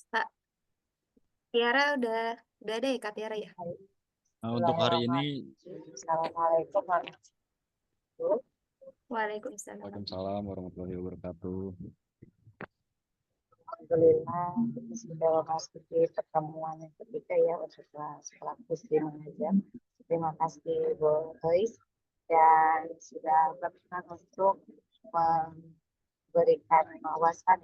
Kak Tiara udah ada ya Kak Tiara ya? Nah, untuk hari ini, Assalamualaikum warahmatullahi. Waalaikumsalam. Waalaikumsalam warahmatullahi wabarakatuh. Alhamdulillah ini sudah memasuki pertemuan yang ketiga ya untuk kelas praktisi mengajar. Terima kasih Bu Lois dan sudah berkenan untuk memberikan wawasan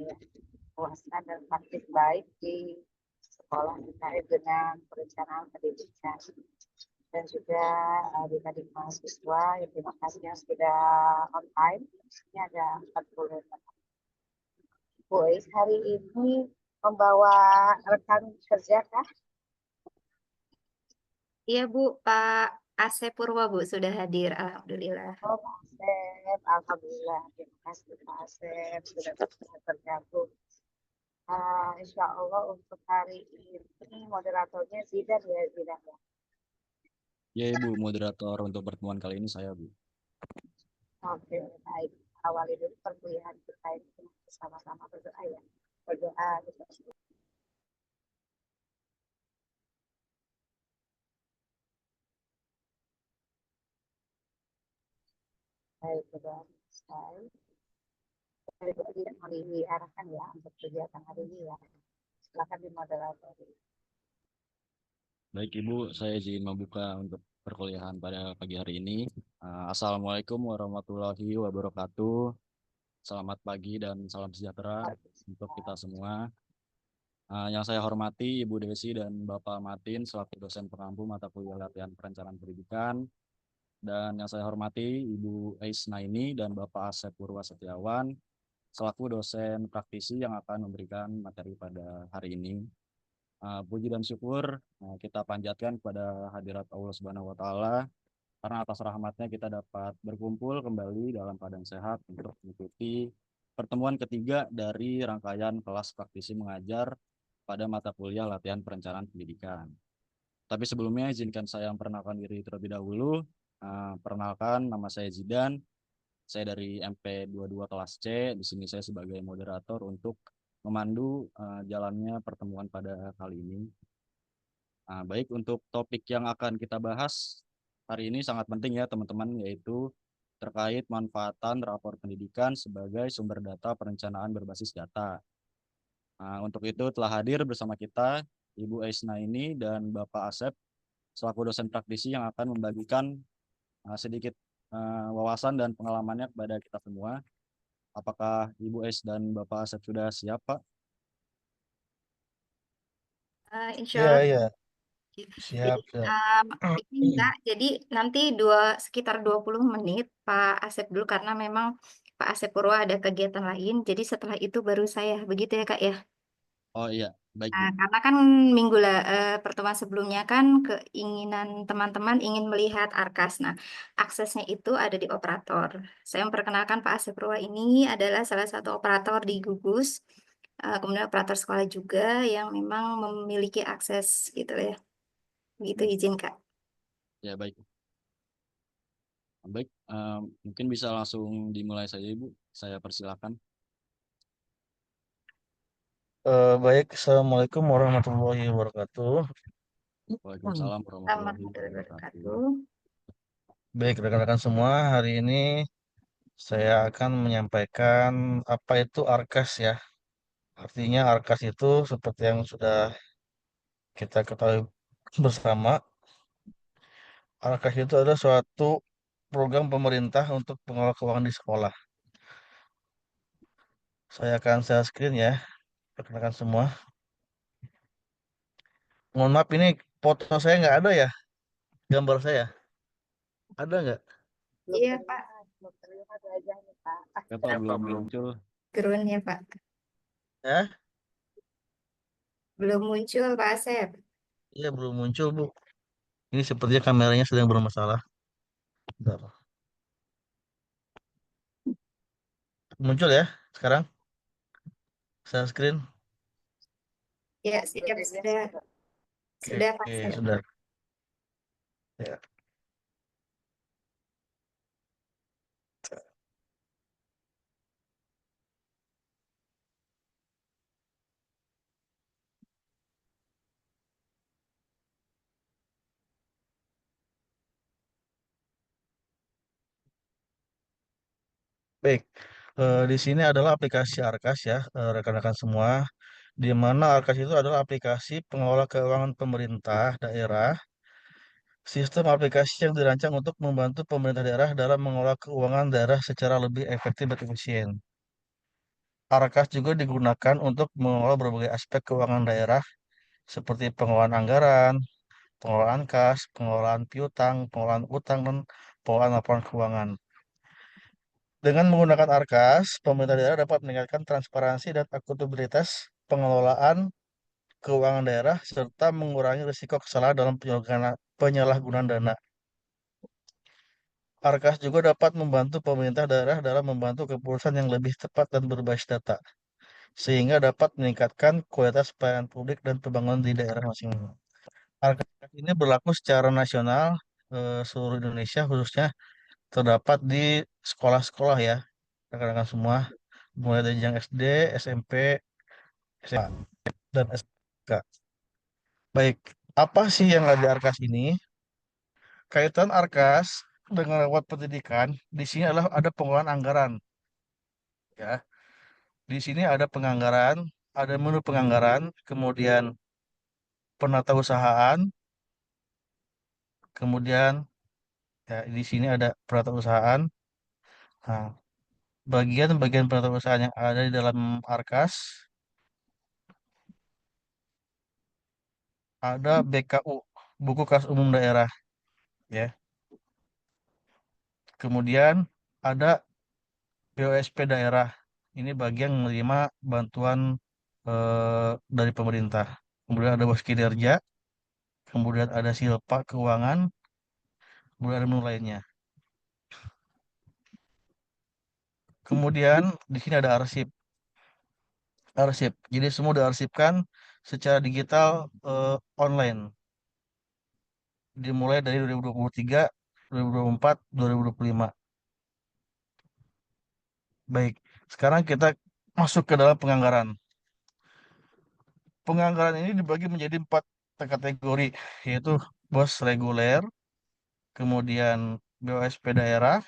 dan praktik baik di sekolah terkait dengan perencanaan pendidikan dan juga adik-adik mahasiswa yang terima kasih yang sudah on time. Ini ada 40 Boys hari ini membawa rekan kerja kah? Iya Bu, Pak Asep Purwo Bu sudah hadir. Alhamdulillah. Oh, Pak Asep, Alhamdulillah. Terima kasih Pak Asep sudah bergabung. Insya Allah untuk hari ini moderatornya Zidan ya, Zidan ya. Ya Ibu, moderator untuk pertemuan kali ini saya Bu. Oke, baik. Awali dulu perkuliahan kita ini bersama-sama berdoa ya. Berdoa gitu. Baik, berdoa selesai. Tidak mau diarahkan ya untuk kegiatan hari ini ya. Silakan di moderator. Baik Ibu, saya izin membuka untuk perkuliahan pada pagi hari ini. Assalamualaikum warahmatullahi wabarakatuh. Selamat pagi dan salam sejahtera untuk kita semua. Yang saya hormati Ibu Desi dan Bapak Martin selaku dosen pengampu mata kuliah latihan perencanaan pendidikan. Dan yang saya hormati Ibu Ais Naini dan Bapak Asep Purwa Setiawan selaku dosen praktisi yang akan memberikan materi pada hari ini. Puji dan syukur kita panjatkan kepada hadirat Allah Subhanahu wa taala karena atas rahmatnya kita dapat berkumpul kembali dalam keadaan sehat untuk mengikuti pertemuan ketiga dari rangkaian kelas praktisi mengajar pada mata kuliah latihan perencanaan pendidikan. Tapi sebelumnya izinkan saya memperkenalkan diri terlebih dahulu. Perkenalkan, nama saya Zidan. Saya dari MP22 kelas C. Di sini saya sebagai moderator untuk memandu jalannya pertemuan pada kali ini. Baik, untuk topik yang akan kita bahas hari ini sangat penting ya teman-teman, yaitu terkait manfaatan rapor pendidikan sebagai sumber data perencanaan berbasis data. Untuk itu telah hadir bersama kita Ibu Aisna ini dan Bapak Asep selaku dosen praktisi yang akan membagikan sedikit wawasan dan pengalamannya kepada kita semua. Apakah Ibu Ais dan Bapak Asep sudah siap, Pak? Insya Iya, Allah. iya, Jadi siap, siap. ini Kak, jadi nanti sekitar 20 menit Pak Asep dulu karena memang Pak Asep Purwo ada kegiatan lain. Jadi setelah itu baru saya. Begitu ya Kak ya? Oh iya, baik Bu. Karena kan pertemuan sebelumnya kan keinginan teman-teman ingin melihat Arkas. Nah, aksesnya itu ada di operator. Saya memperkenalkan Pak Asep Purwo ini adalah salah satu operator di Gugus, kemudian operator sekolah juga yang memang memiliki akses gitu ya. Begitu izin Kak. Ya baik. Baik, mungkin bisa langsung dimulai saja Ibu. Saya persilakan. Baik, Assalamualaikum warahmatullahi wabarakatuh. Waalaikumsalam Selamat warahmatullahi wabarakatuh. wabarakatuh. Baik, rekan-rekan semua, hari ini saya akan menyampaikan apa itu ARKAS ya. Artinya ARKAS itu seperti yang sudah kita ketahui bersama, ARKAS itu adalah suatu program pemerintah untuk pengelola keuangan di sekolah. Saya akan share screen ya, rekan-rekan semua. Mohon maaf ini foto saya nggak ada ya, gambar saya. Ada nggak? Belum Iya Pak, terlihat, belum terlihat wajahnya Pak. Ya Pak, belum muncul. turun ya Pak. Ya, Belum muncul Pak Asep. iya belum muncul Bu. Ini sepertinya kameranya sedang bermasalah. Bentar. Muncul ya sekarang? Share screen. Ya, siap sudah. Oke, Sudah Pak oke, Asep. sudah. Ya. Baik, di sini adalah aplikasi Arkas ya, rekan-rekan semua, di mana Arkas itu adalah aplikasi pengelola keuangan pemerintah daerah, sistem aplikasi yang dirancang untuk membantu pemerintah daerah dalam mengelola keuangan daerah secara lebih efektif dan efisien. Arkas juga digunakan untuk mengelola berbagai aspek keuangan daerah seperti pengelolaan anggaran, pengelolaan kas, pengelolaan piutang, pengelolaan utang, dan pengelolaan laporan keuangan. Dengan menggunakan Arkas, pemerintah daerah dapat meningkatkan transparansi dan akuntabilitas pengelolaan keuangan daerah serta mengurangi risiko kesalahan dalam penyalahgunaan dana. Arkas juga dapat membantu pemerintah daerah dalam membantu keputusan yang lebih tepat dan berbasis data, sehingga dapat meningkatkan kualitas pelayanan publik dan pembangunan di daerah masing-masing. Arkas ini berlaku secara nasional seluruh Indonesia, khususnya terdapat di sekolah-sekolah ya, rekan-rekan semua, mulai dari yang SD, SMP, SMA, dan SMK. Baik, apa sih yang ada di Arkas ini? Kaitan Arkas dengan lewat pendidikan, di sini adalah ada pengelolaan anggaran. Ya, di sini ada penganggaran, ada menu penganggaran, kemudian penatausahaan, kemudian ya di sini ada penatausahaan. Nah, bagian-bagian penatausahaan yang ada di dalam Arkas ada BKU, Buku Kas Umum Daerah, ya. Kemudian ada BOSP daerah. Ini bagian menerima bantuan dari pemerintah. Kemudian ada bos kinerja, kemudian ada silpa keuangan, kemudian ada menu lainnya. Kemudian di sini ada arsip. Arsip. Jadi semua diarsipkan secara digital online. Dimulai dari 2023, 2024, 2025. Baik, sekarang kita masuk ke dalam penganggaran. Penganggaran ini dibagi menjadi 4 kategori, yaitu bos reguler, kemudian BOSP daerah,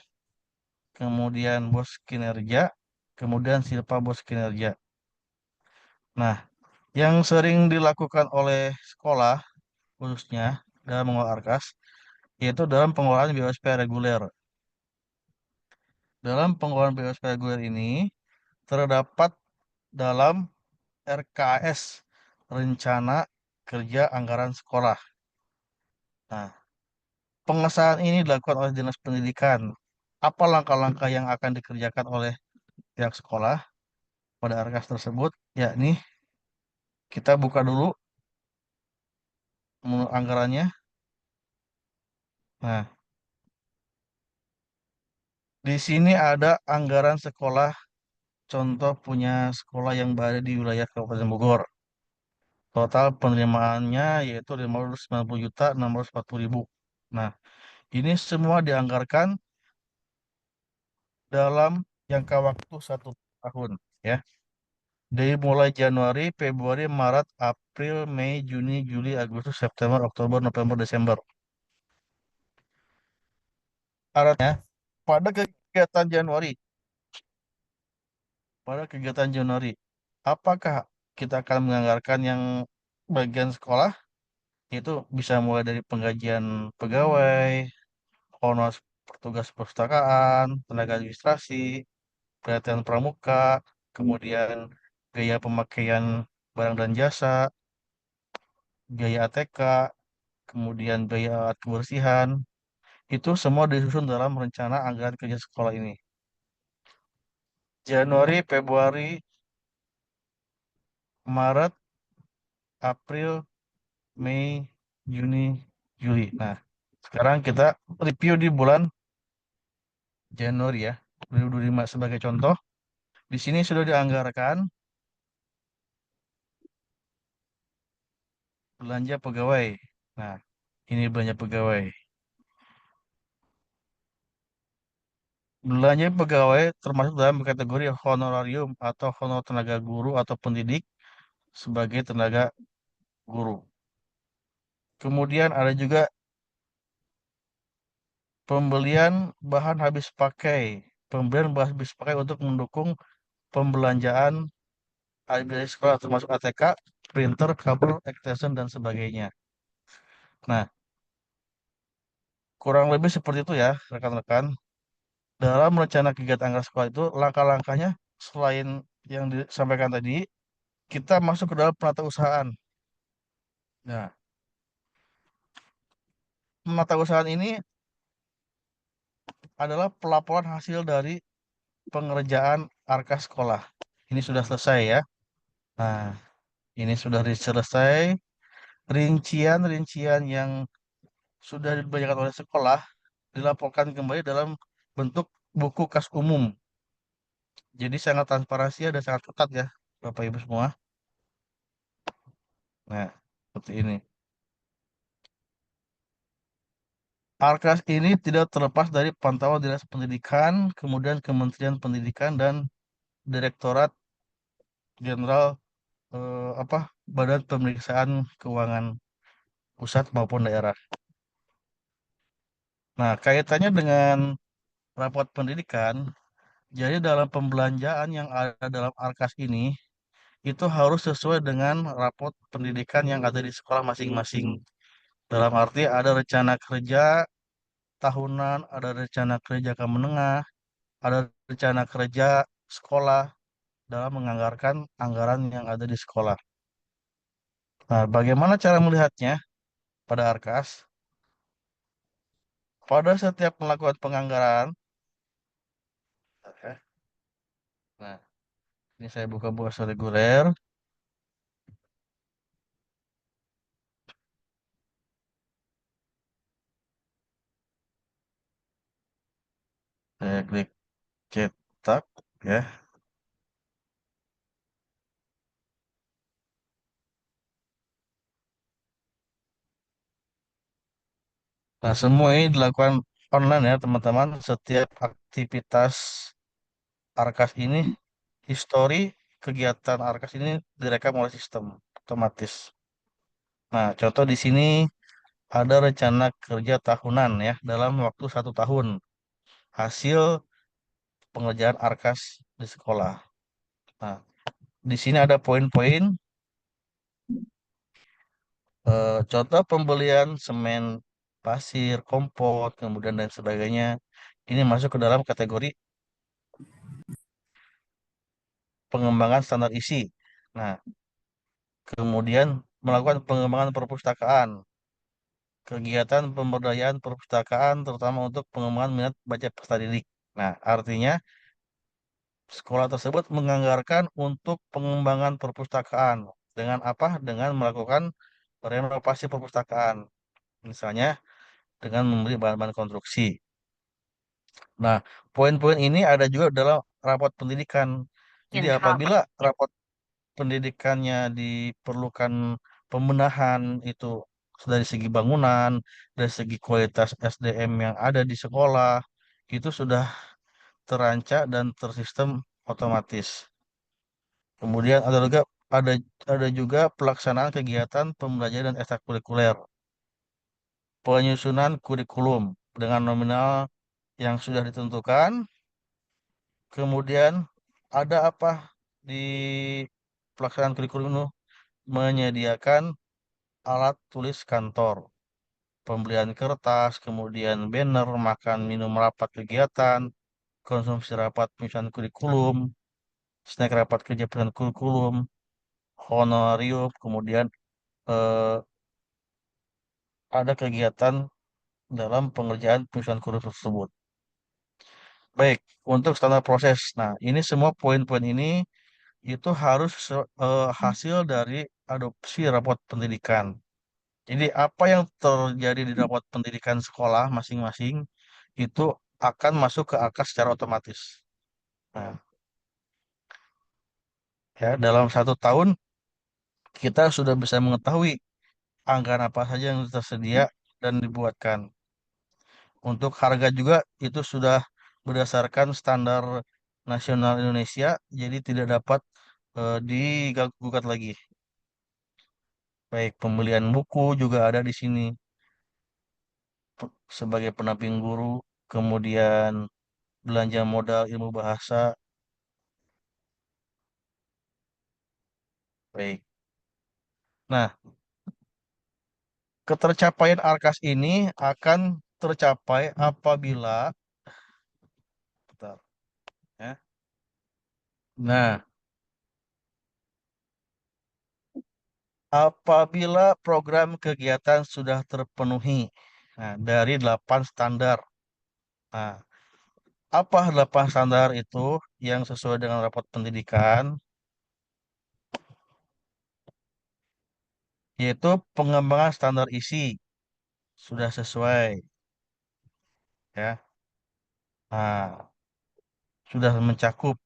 kemudian bos kinerja, kemudian silpa bos kinerja. Nah, yang sering dilakukan oleh sekolah, khususnya dalam mengelola Arkas, yaitu dalam pengelolaan BOSP reguler. Dalam pengelolaan BOSP reguler ini, terdapat dalam RKAS, Rencana Kerja Anggaran Sekolah. Nah, pengesahan ini dilakukan oleh Dinas Pendidikan. Apa langkah-langkah yang akan dikerjakan oleh pihak sekolah pada RKAS tersebut? Yakni kita buka dulu menu anggarannya. Nah, di sini ada anggaran sekolah, contoh punya sekolah yang berada di wilayah Kabupaten Bogor. Total penerimaannya yaitu 590.640.000. Nah, ini semua dianggarkan dalam jangka waktu 1 tahun, ya. Dari mulai Januari, Februari, Maret, April, Mei, Juni, Juli, Agustus, September, Oktober, November, Desember. Syaratnya, pada kegiatan Januari, pada kegiatan Januari, apakah kita akan menganggarkan yang bagian sekolah? Itu bisa mulai dari penggajian pegawai, honor petugas perpustakaan, tenaga administrasi, pelatihan pramuka, kemudian biaya pemakaian barang dan jasa, biaya ATK, kemudian biaya alat kebersihan, itu semua disusun dalam rencana anggaran kerja sekolah ini. Januari, Februari, Maret, April, Mei, Juni, Juli. Nah, sekarang kita review di bulan Januari ya, 2025 sebagai contoh. Di sini sudah dianggarkan belanja pegawai. Nah, ini belanja pegawai. Belanja pegawai termasuk dalam kategori honorarium atau honor tenaga guru atau pendidik sebagai tenaga guru. Kemudian ada juga pembelian bahan habis pakai pembelian beras habis pakai untuk mendukung pembelanjaan air sekolah termasuk ATK, printer, kabel, extension, dan sebagainya. Nah, kurang lebih seperti itu ya, rekan-rekan. Dalam rencana kegiatan anggaran sekolah itu, langkah-langkahnya selain yang disampaikan tadi, kita masuk ke dalam penatausahaan. Nah, penatausahaan ini adalah pelaporan hasil dari pengerjaan arka sekolah. Ini sudah selesai ya. Nah, ini sudah selesai. Rincian-rincian yang sudah dibayarkan oleh sekolah dilaporkan kembali dalam bentuk buku kas umum. Jadi sangat transparansi dan sangat ketat ya, Bapak Ibu semua. Nah, seperti ini. Arkas ini tidak terlepas dari pantauan Dinas Pendidikan, kemudian Kementerian Pendidikan dan Direktorat Jenderal Badan Pemeriksaan Keuangan Pusat maupun daerah. Nah, kaitannya dengan rapot pendidikan, jadi dalam pembelanjaan yang ada dalam Arkas ini itu harus sesuai dengan rapot pendidikan yang ada di sekolah masing-masing. Dalam arti ada rencana kerja tahunan, ada rencana kerja ke menengah, ada rencana kerja sekolah dalam menganggarkan anggaran yang ada di sekolah. Nah, bagaimana cara melihatnya pada Arkas? Pada setiap melakukan penganggaran, ya. Nah, ini saya buka-buka reguler. Saya klik cetak, ya. Nah, semua ini dilakukan online ya, teman-teman. Setiap aktivitas Arkas ini, histori kegiatan Arkas ini direkam oleh sistem otomatis. Nah, contoh di sini ada rencana kerja tahunan ya dalam waktu 1 tahun. Hasil pengerjaan Arkas di sekolah. Nah, di sini ada poin-poin. Contoh pembelian semen, pasir, kompot, kemudian dan sebagainya. Ini masuk ke dalam kategori pengembangan standar isi. Nah, kemudian melakukan pengembangan perpustakaan, kegiatan pemberdayaan perpustakaan, terutama untuk pengembangan minat baca peserta didik. Nah, artinya sekolah tersebut menganggarkan untuk pengembangan perpustakaan. Dengan apa? Dengan melakukan renovasi perpustakaan. Misalnya dengan membeli bahan-bahan konstruksi. Nah, poin-poin ini ada juga dalam rapot pendidikan. Jadi apabila rapot pendidikannya diperlukan pembenahan itu dari segi bangunan, dari segi kualitas SDM yang ada di sekolah, itu sudah terancak dan tersistem otomatis. Kemudian ada ada juga pelaksanaan kegiatan pembelajaran ekstrakurikuler, penyusunan kurikulum dengan nominal yang sudah ditentukan. Kemudian ada apa di pelaksanaan kurikulum itu? Menyediakan alat tulis kantor, pembelian kertas, kemudian banner, makan minum rapat kegiatan, konsumsi rapat penyusunan kurikulum, snack rapat kerja penyusunan kurikulum, honorarium, kemudian eh, ada kegiatan dalam pengerjaan penyusunan kurikulum tersebut. Baik, untuk standar proses. Nah, ini semua poin-poin ini itu harus hasil dari adopsi rapot pendidikan. Jadi apa yang terjadi di rapot pendidikan sekolah masing-masing itu akan masuk ke AKAS secara otomatis. Nah, ya dalam 1 tahun kita sudah bisa mengetahui anggaran apa saja yang tersedia dan dibuatkan. Untuk harga juga itu sudah berdasarkan standar nasional Indonesia, jadi tidak dapat digugat lagi. Baik, pembelian buku juga ada di sini sebagai pendamping guru, kemudian belanja modal ilmu bahasa. Baik. Nah, ketercapaian Arkas ini akan tercapai apabila, bentar, ya. Nah, apabila program kegiatan sudah terpenuhi, nah, dari 8 standar. Nah, apa 8 standar itu yang sesuai dengan rapot pendidikan? Yaitu pengembangan standar isi sudah sesuai, ya. Nah, sudah mencakup.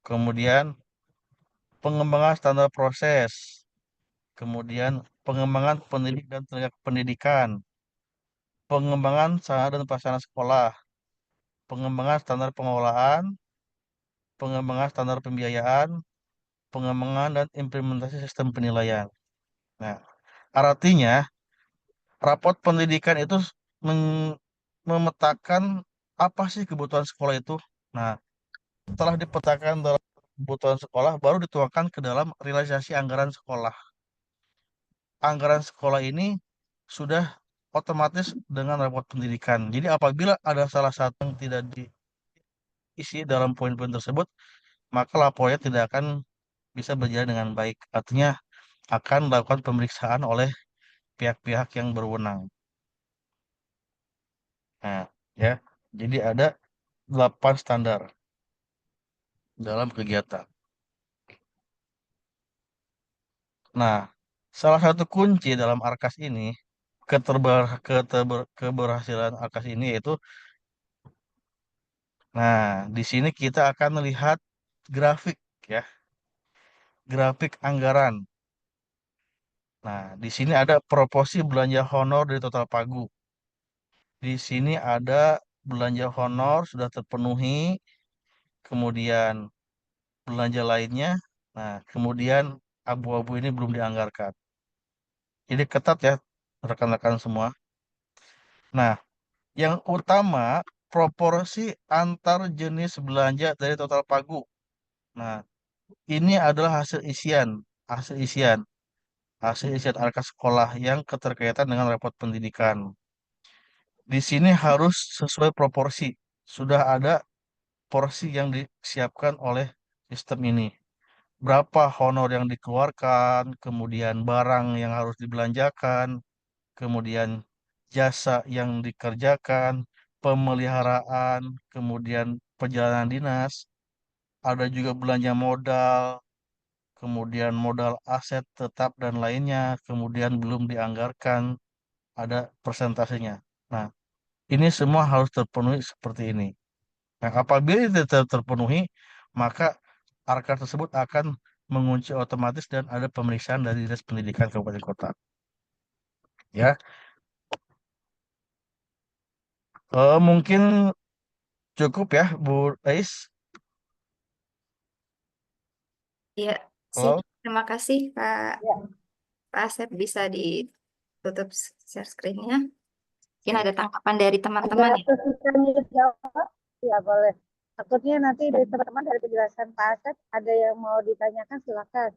Kemudian pengembangan standar proses, kemudian pengembangan pendidik dan tenaga pendidikan, pengembangan sarana dan prasarana sekolah, pengembangan standar pengelolaan, pengembangan standar pembiayaan, pengembangan dan implementasi sistem penilaian. Nah, artinya rapot pendidikan itu memetakan apa sih kebutuhan sekolah itu. Nah, setelah dipetakan dalam kebutuhan sekolah, baru dituangkan ke dalam realisasi anggaran sekolah. Anggaran sekolah ini sudah otomatis dengan rapot pendidikan. Jadi apabila ada salah satu yang tidak diisi dalam poin-poin tersebut, maka lapornya tidak akan bisa berjalan dengan baik. Artinya akan melakukan pemeriksaan oleh pihak-pihak yang berwenang. Nah, ya. Jadi ada 8 standar dalam kegiatan. Nah, salah satu kunci dalam Arkas ini, keberhasilan Arkas ini yaitu, nah, di sini kita akan melihat grafik, ya, grafik anggaran. Nah, di sini ada proporsi belanja honor dari total pagu. Di sini ada belanja honor sudah terpenuhi, kemudian belanja lainnya. Nah, kemudian abu-abu ini belum dianggarkan. Jadi ketat ya, rekan-rekan semua. Nah, yang utama proporsi antar jenis belanja dari total pagu. Nah, ini adalah hasil isian, hasil isian Arkas sekolah yang keterkaitan dengan rapot pendidikan. Di sini harus sesuai proporsi. Sudah ada porsi yang disiapkan oleh sistem ini. Berapa honor yang dikeluarkan, kemudian barang yang harus dibelanjakan, kemudian jasa yang dikerjakan, pemeliharaan, kemudian perjalanan dinas, ada juga belanja modal, kemudian modal aset tetap dan lainnya, kemudian belum dianggarkan, ada persentasenya. Nah, ini semua harus terpenuhi seperti ini. Nah, apabila itu tidak terpenuhi, maka arkar tersebut akan mengunci otomatis dan ada pemeriksaan dari Dinas Pendidikan Kabupaten Kota. Ya, mungkin cukup ya, Bu Ais. Iya, sip. Halo. Terima kasih Pak, Ya, Pak Asep, bisa ditutup share screen-nya. Mungkin Oke. ada tanggapan dari ada teman-teman ya. kesulitan jawab? Ya boleh. Takutnya nanti dari teman-teman dari penjelasan Pak Asep ada yang mau ditanyakan, silakan.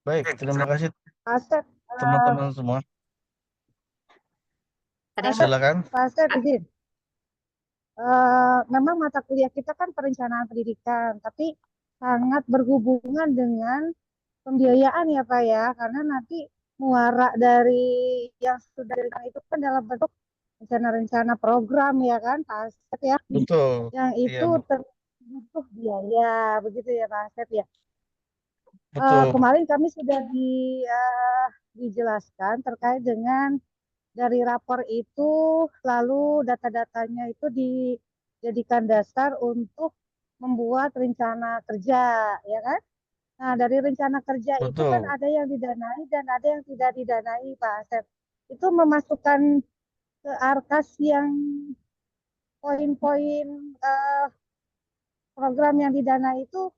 Baik, terima kasih Pak Asep, teman-teman semua. Ada Pak yang Asep, Silakan. Pak Asep izin. Memang mata kuliah kita kan perencanaan pendidikan, tapi sangat berhubungan dengan pembiayaan ya Pak ya, karena nanti muara dari yang sudah diberikan itu kan dalam bentuk rencana-rencana program ya kan Pak Asep ya, Betul. yang Iya, itu Bu. butuh biaya, begitu ya Pak Asep ya. Betul. Kemarin kami sudah dijelaskan terkait dengan dari rapor itu, lalu data-datanya itu dijadikan dasar untuk membuat rencana kerja, ya kan? Nah, dari rencana kerja itu kan Betul. ada yang didanai dan ada yang tidak didanai, Pak Asep. Itu memasukkan ke Arkas yang poin-poin eh, program yang didanai itu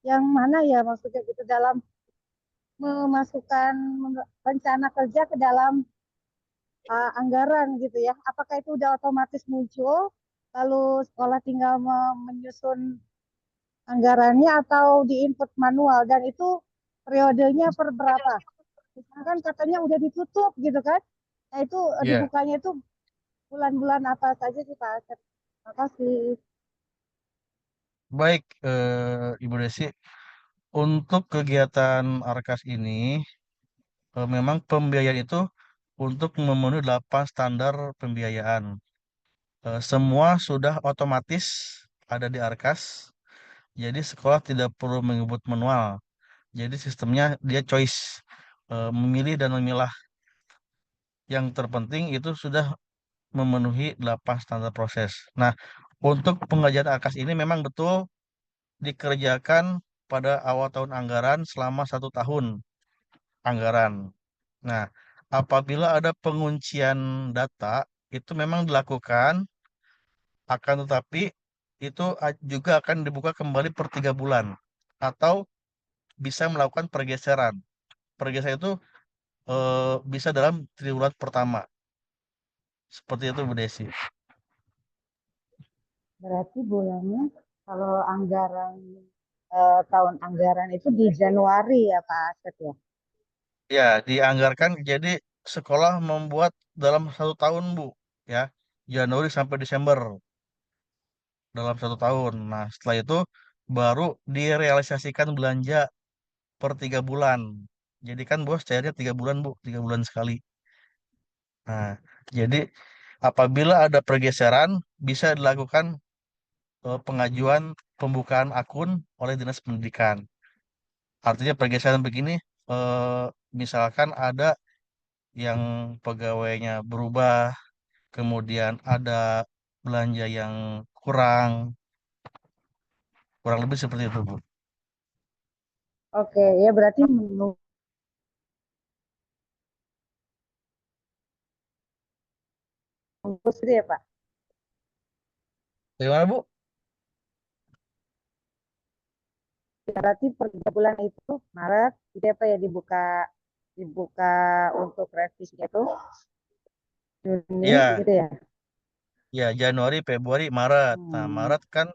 yang mana ya maksudnya gitu dalam memasukkan rencana kerja ke dalam anggaran gitu ya. Apakah itu udah otomatis muncul, lalu sekolah tinggal menyusun anggarannya atau diinput manual dan itu periodenya per berapa? Misalkan katanya udah ditutup gitu kan. Nah itu Iya, dibukanya itu bulan-bulan apa saja sih Pak Asep? Terima kasih. baik Ibu Desi. Untuk kegiatan Arkas ini, memang pembiayaan itu untuk memenuhi 8 standar pembiayaan. Semua sudah otomatis ada di Arkas, jadi sekolah tidak perlu menyebut manual. Jadi sistemnya dia choice, memilih dan memilah. Yang terpenting itu sudah memenuhi 8 standar proses. Nah, untuk pengajaran Arkas ini memang betul dikerjakan pada awal tahun anggaran selama 1 tahun anggaran. Nah, apabila ada penguncian data, itu memang dilakukan, akan tetapi itu juga akan dibuka kembali per 3 bulan, atau bisa melakukan pergeseran. Pergeseran itu bisa dalam triwulan pertama. Seperti itu, Bu Desi. Berarti bulannya kalau anggaran tahun anggaran itu di Januari ya Pak Asep ya. Ya, dianggarkan jadi sekolah membuat dalam 1 tahun, Bu. Ya, Januari sampai Desember dalam 1 tahun. Nah, setelah itu baru direalisasikan belanja per 3 bulan. Jadi kan bos cairnya 3 bulan, Bu, 3 bulan sekali. Nah, jadi apabila ada pergeseran bisa dilakukan pengajuan pembukaan akun oleh Dinas Pendidikan. Artinya pergeseran begini, eh, misalkan ada yang pegawainya berubah, kemudian ada belanja yang kurang, kurang lebih seperti itu, Bu. Oke, ya berarti menunggu sendiri ya Pak. Bagaimana, Bu? Berarti per 3 bulan itu Maret, itu apa ya dibuka dibuka untuk revisi itu Juni Iya, gitu ya. ya Januari, Februari, Maret. Nah, Hmm. Maret kan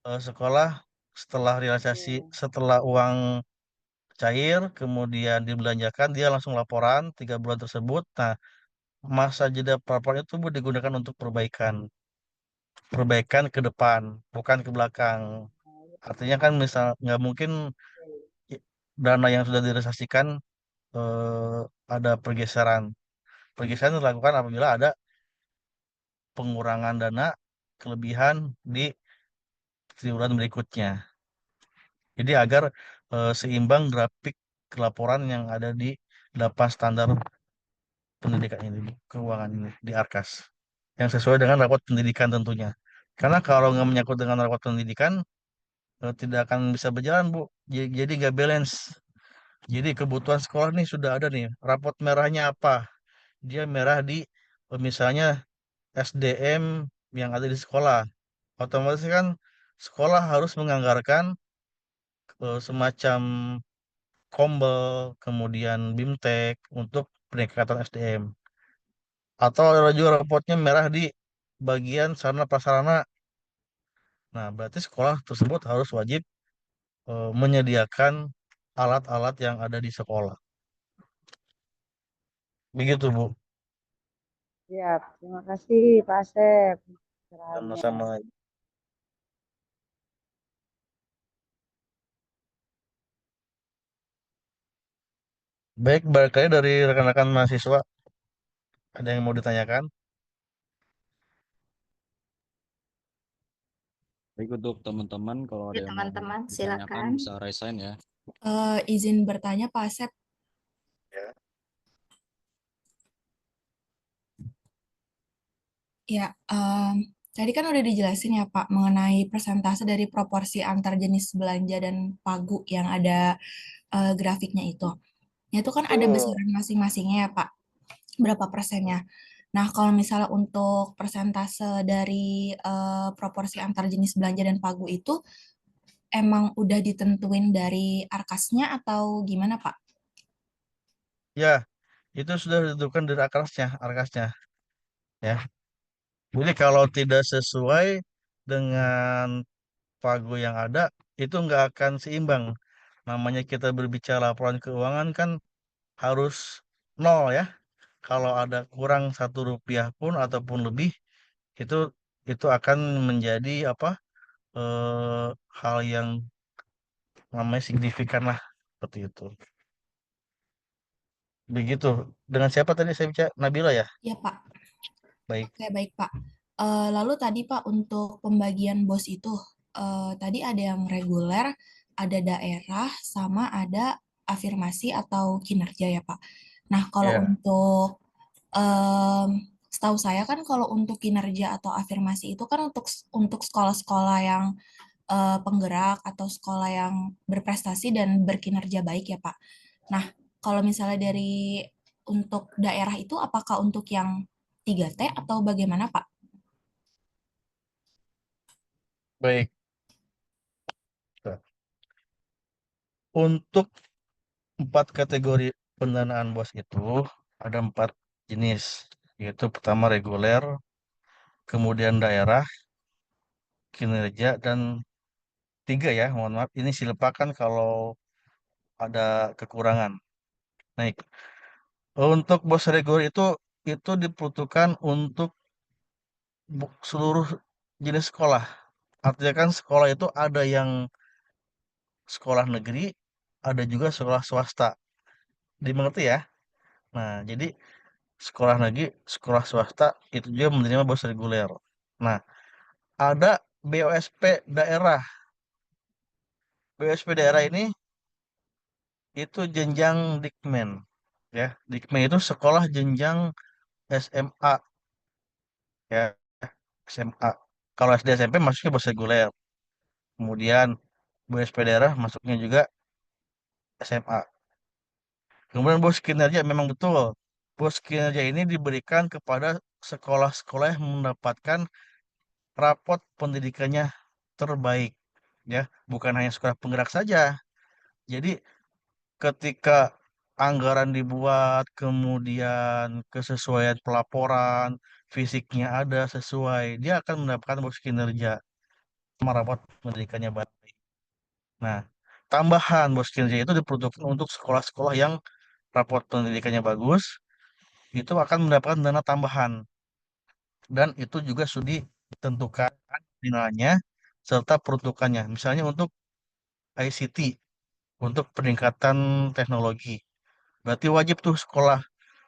sekolah setelah realisasi, setelah uang cair, kemudian dibelanjakan, dia langsung laporan 3 bulan tersebut. Nah, masa jeda pelaporan itu Bu, digunakan untuk perbaikan, perbaikan ke depan, bukan ke belakang. Artinya kan misal nggak mungkin i- dana yang sudah direalisasikan eh, ada pergeseran. Pergeseran dilakukan apabila ada pengurangan dana kelebihan di triwulan berikutnya. Jadi agar seimbang grafik laporan yang ada di 8 standar pendidikan ini, keuangan ini di Arkas. Yang sesuai dengan rapot pendidikan tentunya. Karena kalau nggak menyangkut dengan rapot pendidikan, tidak akan bisa berjalan, Bu. Jadi nggak balance. Jadi kebutuhan sekolah nih sudah ada nih. Rapot merahnya apa? Dia merah di misalnya SDM yang ada di sekolah. Otomatis kan sekolah harus menganggarkan semacam Kombel, kemudian BIMTEK untuk peningkatan SDM. Atau ada juga rapotnya merah di bagian sarana prasarana. Nah, berarti sekolah tersebut harus wajib menyediakan alat-alat yang ada di sekolah. Begitu, Bu. Ya, terima kasih Pak Asep pencerahannya. Sama-sama. Baik, balik lagi dari rekan-rekan mahasiswa. Ada yang mau ditanyakan? Baik untuk teman-teman kalau ada Ya, yang mau teman-teman, ditanyakan silakan. bisa raise hand ya. Izin bertanya Pak Asep. Ya. Ya, tadi kan udah dijelasin ya Pak mengenai persentase dari proporsi antar jenis belanja dan pagu yang ada grafiknya itu. Ya, itu kan ada Betul. besaran masing-masingnya ya Pak, berapa persennya. Nah, kalau misalnya untuk persentase dari proporsi antar jenis belanja dan pagu itu emang udah ditentuin dari arkasnya atau gimana Pak? Ya, itu sudah ditentukan dari arkasnya, ya. Jadi kalau tidak sesuai dengan pagu yang ada, itu nggak akan seimbang. Namanya kita berbicara laporan keuangan kan harus nol ya. Kalau ada kurang 1 rupiah pun ataupun lebih, itu itu akan menjadi apa? Hal yang namanya signifikan lah, seperti itu. Begitu. Dengan siapa tadi saya bicara? Nabila ya? Ya, Pak. Baik. Oke, baik, Pak. Lalu tadi, Pak, untuk pembagian BOS itu, tadi ada yang reguler, ada daerah, sama ada afirmasi atau kinerja ya, Pak. Nah, kalau Ya. untuk, em, setahu saya kan kalau untuk kinerja atau afirmasi itu kan untuk sekolah-sekolah yang penggerak atau sekolah yang berprestasi dan berkinerja baik ya, Pak. Nah, kalau misalnya dari untuk daerah itu apakah untuk yang 3T atau bagaimana, Pak? Baik. Nah, untuk 4 kategori pendanaan BOS itu ada 4 jenis, yaitu pertama reguler, kemudian daerah, kinerja, dan tiga ya, mohon maaf, ini silakan kalau ada kekurangan. Naik. Untuk BOS reguler itu diperuntukkan untuk seluruh jenis sekolah. Artinya kan sekolah itu ada yang sekolah negeri, ada juga sekolah swasta. Dimengerti ya? Nah, jadi sekolah negeri, sekolah swasta itu juga menerima BOS reguler. Nah, ada BOSP daerah. BOSP daerah ini itu jenjang Dikmen. Ya, Dikmen itu sekolah jenjang SMA ya, SMA. Kalau SD SMP masuknya BOS reguler. Kemudian BOSP daerah masuknya juga SMA. Kemudian BOS kinerja memang betul. BOS kinerja ini diberikan kepada sekolah-sekolah yang mendapatkan rapot pendidikannya terbaik, ya, bukan hanya sekolah penggerak saja. Jadi ketika anggaran dibuat, kemudian kesesuaian pelaporan, fisiknya ada sesuai, dia akan mendapatkan bonus kinerja sama rapot pendidikannya baik. Nah, tambahan bonus kinerja itu diperuntukkan untuk sekolah-sekolah yang rapot pendidikannya bagus, itu akan mendapatkan dana tambahan. Dan itu juga sudah ditentukan nilainya serta peruntukannya. Misalnya untuk ICT, untuk peningkatan teknologi. Berarti wajib tuh sekolah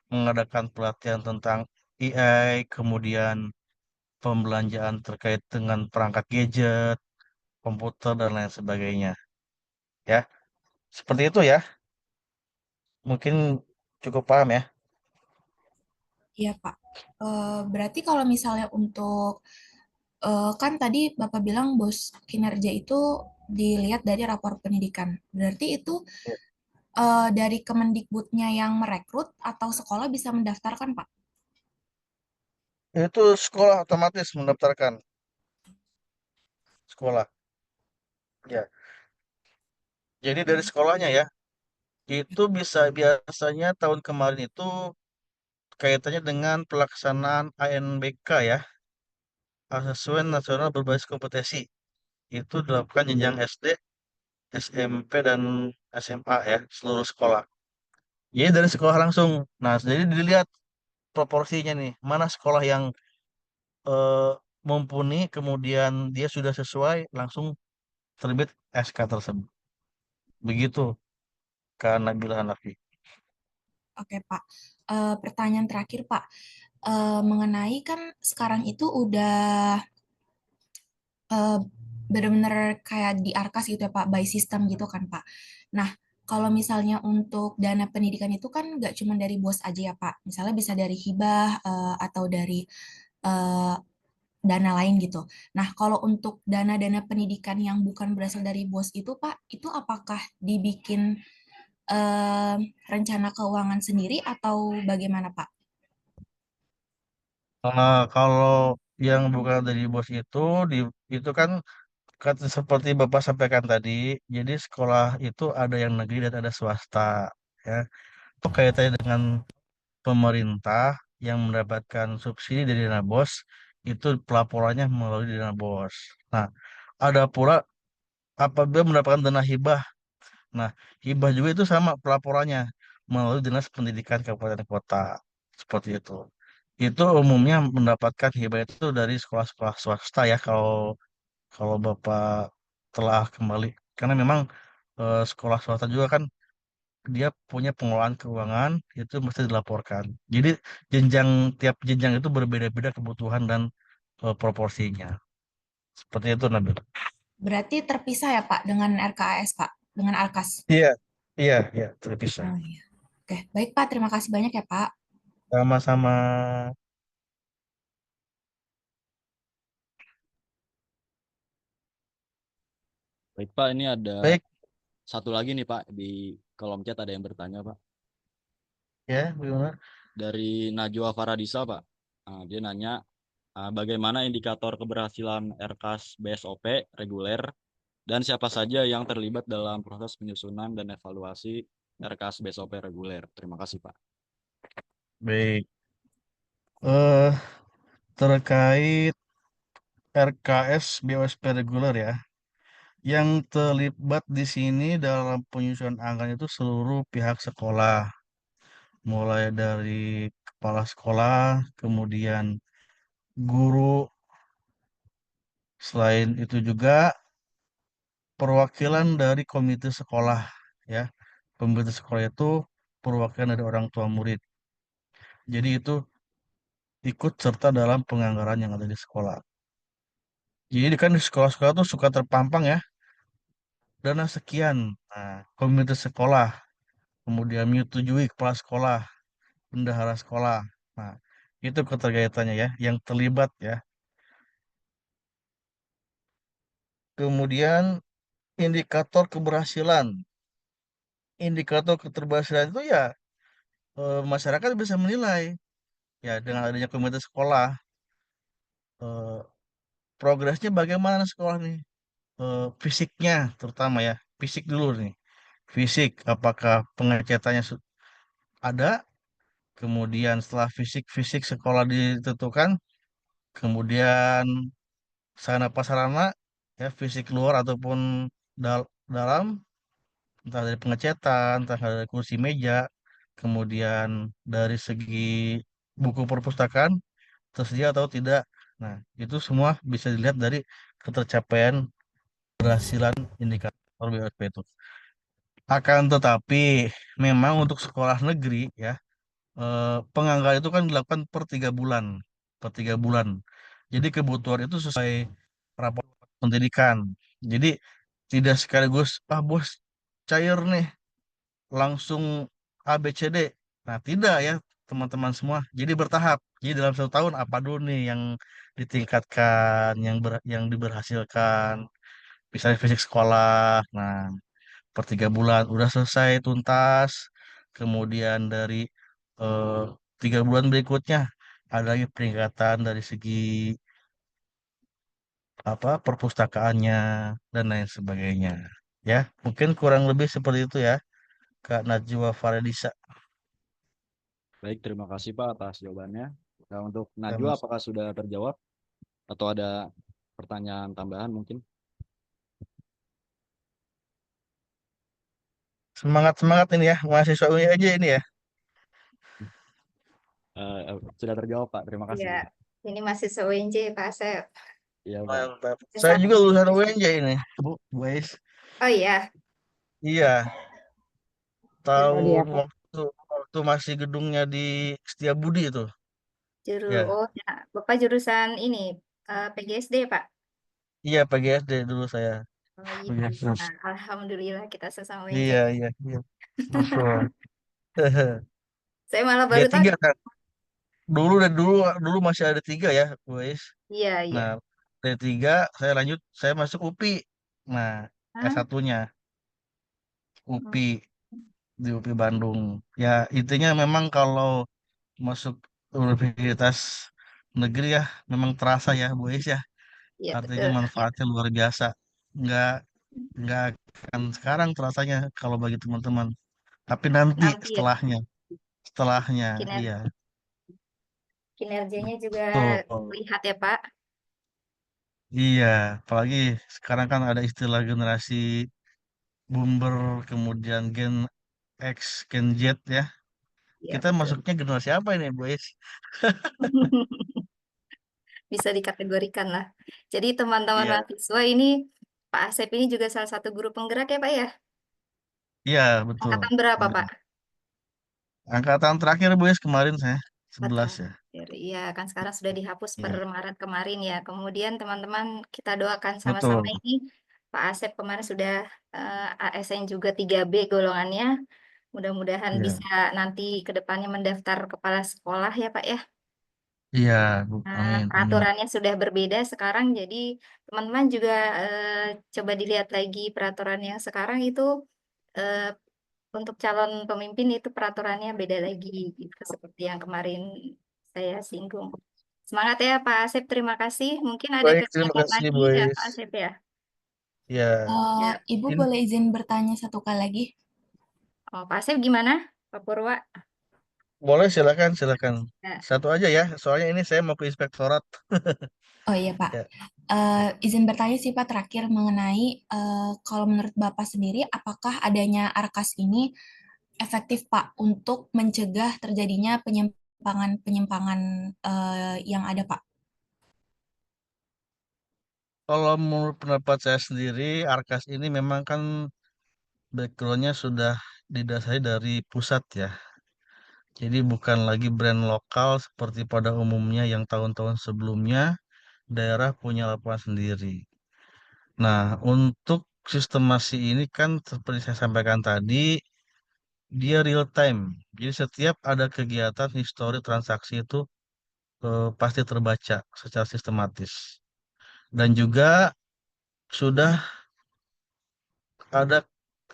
mengadakan pelatihan tentang AI, kemudian pembelanjaan terkait dengan perangkat gadget, komputer, dan lain sebagainya. Ya, seperti itu ya. Mungkin cukup paham ya. Iya, Pak. Berarti kalau misalnya untuk, kan tadi Bapak bilang bos kinerja itu dilihat dari rapor pendidikan. Berarti itu Ya. dari Kemendikbudnya yang merekrut atau sekolah bisa mendaftarkan, Pak? Itu sekolah otomatis mendaftarkan sekolah. Ya, jadi dari sekolahnya ya, itu bisa biasanya tahun kemarin itu kaitannya dengan pelaksanaan ANBK ya, Asesmen Nasional Berbasis Kompetensi. Itu dilakukan jenjang SD, SMP, dan SMA ya, seluruh sekolah. Jadi dari sekolah langsung. Nah, jadi dilihat proporsinya nih, mana sekolah yang eh, mumpuni, kemudian dia sudah sesuai, langsung terbit SK tersebut. Begitu, Kak Nabila Hanafi. Oke, Pak. Pertanyaan terakhir, Pak. Mengenai kan sekarang itu udah eh, benar-benar kayak di Arkas gitu ya Pak, by system gitu kan Pak. Nah, kalau misalnya untuk dana pendidikan itu kan nggak cuma dari BOS aja ya Pak, misalnya bisa dari hibah atau dari eh, dana lain gitu. Nah, kalau untuk dana-dana pendidikan yang bukan berasal dari BOS itu Pak, itu apakah dibikin eh, rencana keuangan sendiri atau bagaimana Pak? Kalau yang bukan dari bos di, itu kan seperti Bapak sampaikan tadi, jadi sekolah itu ada yang negeri dan ada swasta. Ya. kaitannya dengan pemerintah yang mendapatkan subsidi dari dana BOS, itu pelaporannya melalui dana BOS. Nah, ada pula apabila mendapatkan dana hibah. Nah, hibah juga itu sama pelaporannya melalui Dinas Pendidikan Kabupaten Kota. Seperti itu. Itu umumnya mendapatkan hibah itu dari sekolah-sekolah swasta ya, kalau kalau Bapak telah kembali. Karena memang sekolah swasta juga kan dia punya pengelolaan keuangan, itu mesti dilaporkan. Jadi tiap jenjang itu berbeda-beda kebutuhan dan proporsinya. Seperti itu, Nabil. Berarti terpisah ya Pak dengan RKAS Pak, dengan Alkas. Iya, iya, iya, terpisah. Oh iya. Oke, baik Pak. Terima kasih banyak ya Pak. Sama-sama. Baik Pak, ini ada Baik, satu lagi nih Pak, di kolom chat ada yang bertanya Pak. ya, gimana? Dari Najwa Faradisa Pak. Dia nanya, bagaimana indikator keberhasilan RKAS BSOP reguler dan siapa saja yang terlibat dalam proses penyusunan dan evaluasi RKAS BSOP reguler. Terima kasih Pak. Baik. eh Terkait RKS BOSP reguler ya, yang terlibat di sini dalam penyusunan anggaran itu seluruh pihak sekolah, mulai dari kepala sekolah, kemudian guru. Selain itu juga perwakilan dari komite sekolah ya. Komite sekolah itu perwakilan dari orang tua murid. Jadi itu ikut serta dalam penganggaran yang ada di sekolah. Jadi kan di sekolah-sekolah tuh suka terpampang ya, dana sekian. Nah, komite sekolah, kemudian menyetujui kepala sekolah, bendahara sekolah. Nah, itu keterkaitannya ya, yang terlibat ya. Kemudian indikator keberhasilan. Indikator keterberhasilan itu ya masyarakat bisa menilai ya dengan adanya komite sekolah, eh, progresnya bagaimana sekolah nih. Fisiknya terutama ya, fisik dulu nih. Fisik, apakah pengecatannya ada, kemudian setelah fisik sekolah ditentukan, kemudian sarana prasarana ya, fisik luar ataupun dalam, entah dari pengecatan, entah dari kursi meja, kemudian dari segi buku perpustakaan tersedia atau tidak. Nah, itu semua bisa dilihat dari ketercapaian keberhasilan indikator BOSP itu. Akan tetapi, memang untuk sekolah negeri ya, penganggaran itu kan dilakukan per 3 bulan, per 3 bulan. Jadi kebutuhan itu sesuai rapor pendidikan. Jadi tidak sekaligus, ah bos cair nih, langsung A B C D. Nah tidak ya teman-teman semua. Jadi bertahap. Jadi dalam 1 tahun apa dulu nih yang ditingkatkan, yang diberhasilkan. Misalnya fisik sekolah. Nah, per 3 bulan udah selesai tuntas. Kemudian dari eh, 3 bulan berikutnya ada lagi peningkatan dari segi apa perpustakaannya dan lain sebagainya. Ya, mungkin kurang lebih seperti itu ya, Kak Najwa Faradisa. Baik, terima kasih Pak atas jawabannya. Nah, untuk Najwa, Sama- apakah sudah terjawab atau ada pertanyaan tambahan mungkin? Semangat semangat ini ya, mahasiswa UI aja ini ya. Sudah terjawab Pak, terima kasih. Iya, ini masih se-UNJ Pak Asep. Iya Pak. Mantap. Saya Sesama juga lulusan mahasiswa. UNJ ini, Bu Ais. Oh iya, Iya, Prodi tahun apa? waktu masih gedungnya di Setiabudi itu. Ya, oh ya, Bapak jurusan ini PGSD Pak. iya PGSD dulu saya. Oh iya, PGSD. nah, Alhamdulillah kita sesama UNJ. Iya, iya, iya. Betul. Saya malah baru tahu. D3 kan. Dulu masih ada 3 ya, guys. Iya, iya. Nah, D3 saya lanjut, saya masuk UPI. Nah, Hah? S1-nya Hmm, UPI di UPI Bandung. Ya, intinya memang kalau masuk universitas negeri ya, memang terasa ya, guys ya. iya Artinya betul. manfaatnya luar biasa. Nggak nggak akan sekarang terasanya kalau bagi teman-teman. Tapi nanti Nanti ya Pak. setelahnya. setelahnya. Kiner- Iya, kinerjanya juga betul. lihat ya Pak. Iya, apalagi sekarang kan ada istilah generasi boomer, kemudian Gen X, Gen Z ya. Ya Kita betul. masuknya generasi apa ini, boys? Bisa dikategorikan lah. Jadi teman-teman Iya, mahasiswa ini, Pak Asep ini juga salah satu guru penggerak ya Pak ya? iya betul. Angkatan berapa Benar. Pak? Angkatan terakhir, boys, kemarin saya Oh, 11 ya. terakhir. Iya, kan sekarang sudah dihapus per Iya, Maret kemarin ya. Kemudian teman-teman kita doakan sama-sama betul. ini. Pak Asep kemarin sudah ASN juga 3B golongannya. Mudah-mudahan Iya, bisa nanti ke depannya mendaftar kepala sekolah ya Pak ya. iya, Nah, amin, amin. peraturannya sudah berbeda sekarang, jadi teman-teman juga coba dilihat lagi peraturan yang sekarang itu eh, untuk calon pemimpin itu peraturannya beda lagi, gitu seperti yang kemarin saya singgung. Semangat ya Pak Asep, terima kasih. Mungkin ada Baik, terima kegiatan kasih, lagi ya boys. Pak Asep ya. Ya, Ya, Ibu ini boleh izin bertanya satu kali lagi? oh, Pak Asep gimana, Pak Purwa? boleh, silakan, silakan. Ya. Satu aja ya, soalnya ini saya mau ke inspektorat. Oh iya Pak, Ya, izin bertanya sih Pak terakhir mengenai kalau menurut Bapak sendiri, apakah adanya Arkas ini efektif Pak untuk mencegah terjadinya penyimpangan-penyimpangan yang ada Pak? kalau menurut pendapat saya sendiri, Arkas ini memang kan backgroundnya sudah didasari dari pusat ya. Jadi bukan lagi brand lokal seperti pada umumnya yang tahun-tahun sebelumnya daerah punya lapangan sendiri. Nah, untuk sistemasi ini kan seperti saya sampaikan tadi, dia real time. Jadi setiap ada kegiatan histori transaksi itu pasti terbaca secara sistematis. Dan juga sudah ada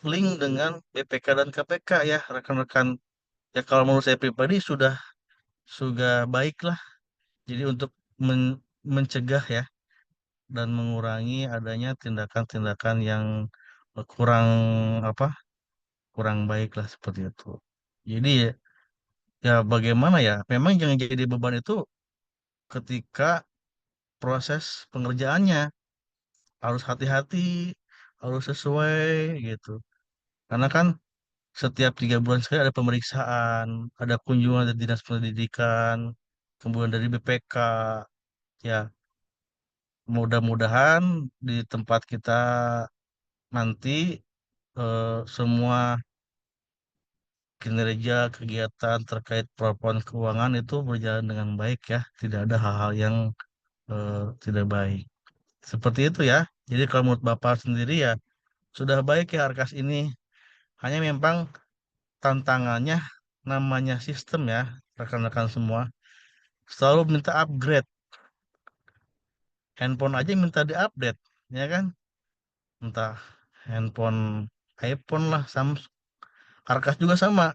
link dengan BPK dan KPK ya, rekan-rekan. Ya kalau menurut saya pribadi sudah baiklah. Jadi untuk mencegah ya dan mengurangi adanya tindakan-tindakan yang kurang apa kurang baik lah seperti itu. Jadi ya bagaimana ya? Memang yang jadi beban itu ketika proses pengerjaannya harus hati-hati, harus sesuai gitu. Karena kan setiap 3 bulan sekali ada pemeriksaan, ada kunjungan dari dinas pendidikan, kemudian dari BPK. Ya, mudah-mudahan di tempat kita nanti semua kinerja kegiatan terkait pelaporan keuangan itu berjalan dengan baik ya, tidak ada hal-hal yang tidak baik. Seperti itu ya. Jadi kalau menurut Bapak sendiri ya sudah baik ya Arkas ini. Hanya memang tantangannya namanya sistem ya, rekan-rekan semua selalu minta upgrade. Handphone aja minta diupdate, ya kan? Entah handphone iPhone lah, Samsung. Arkas juga sama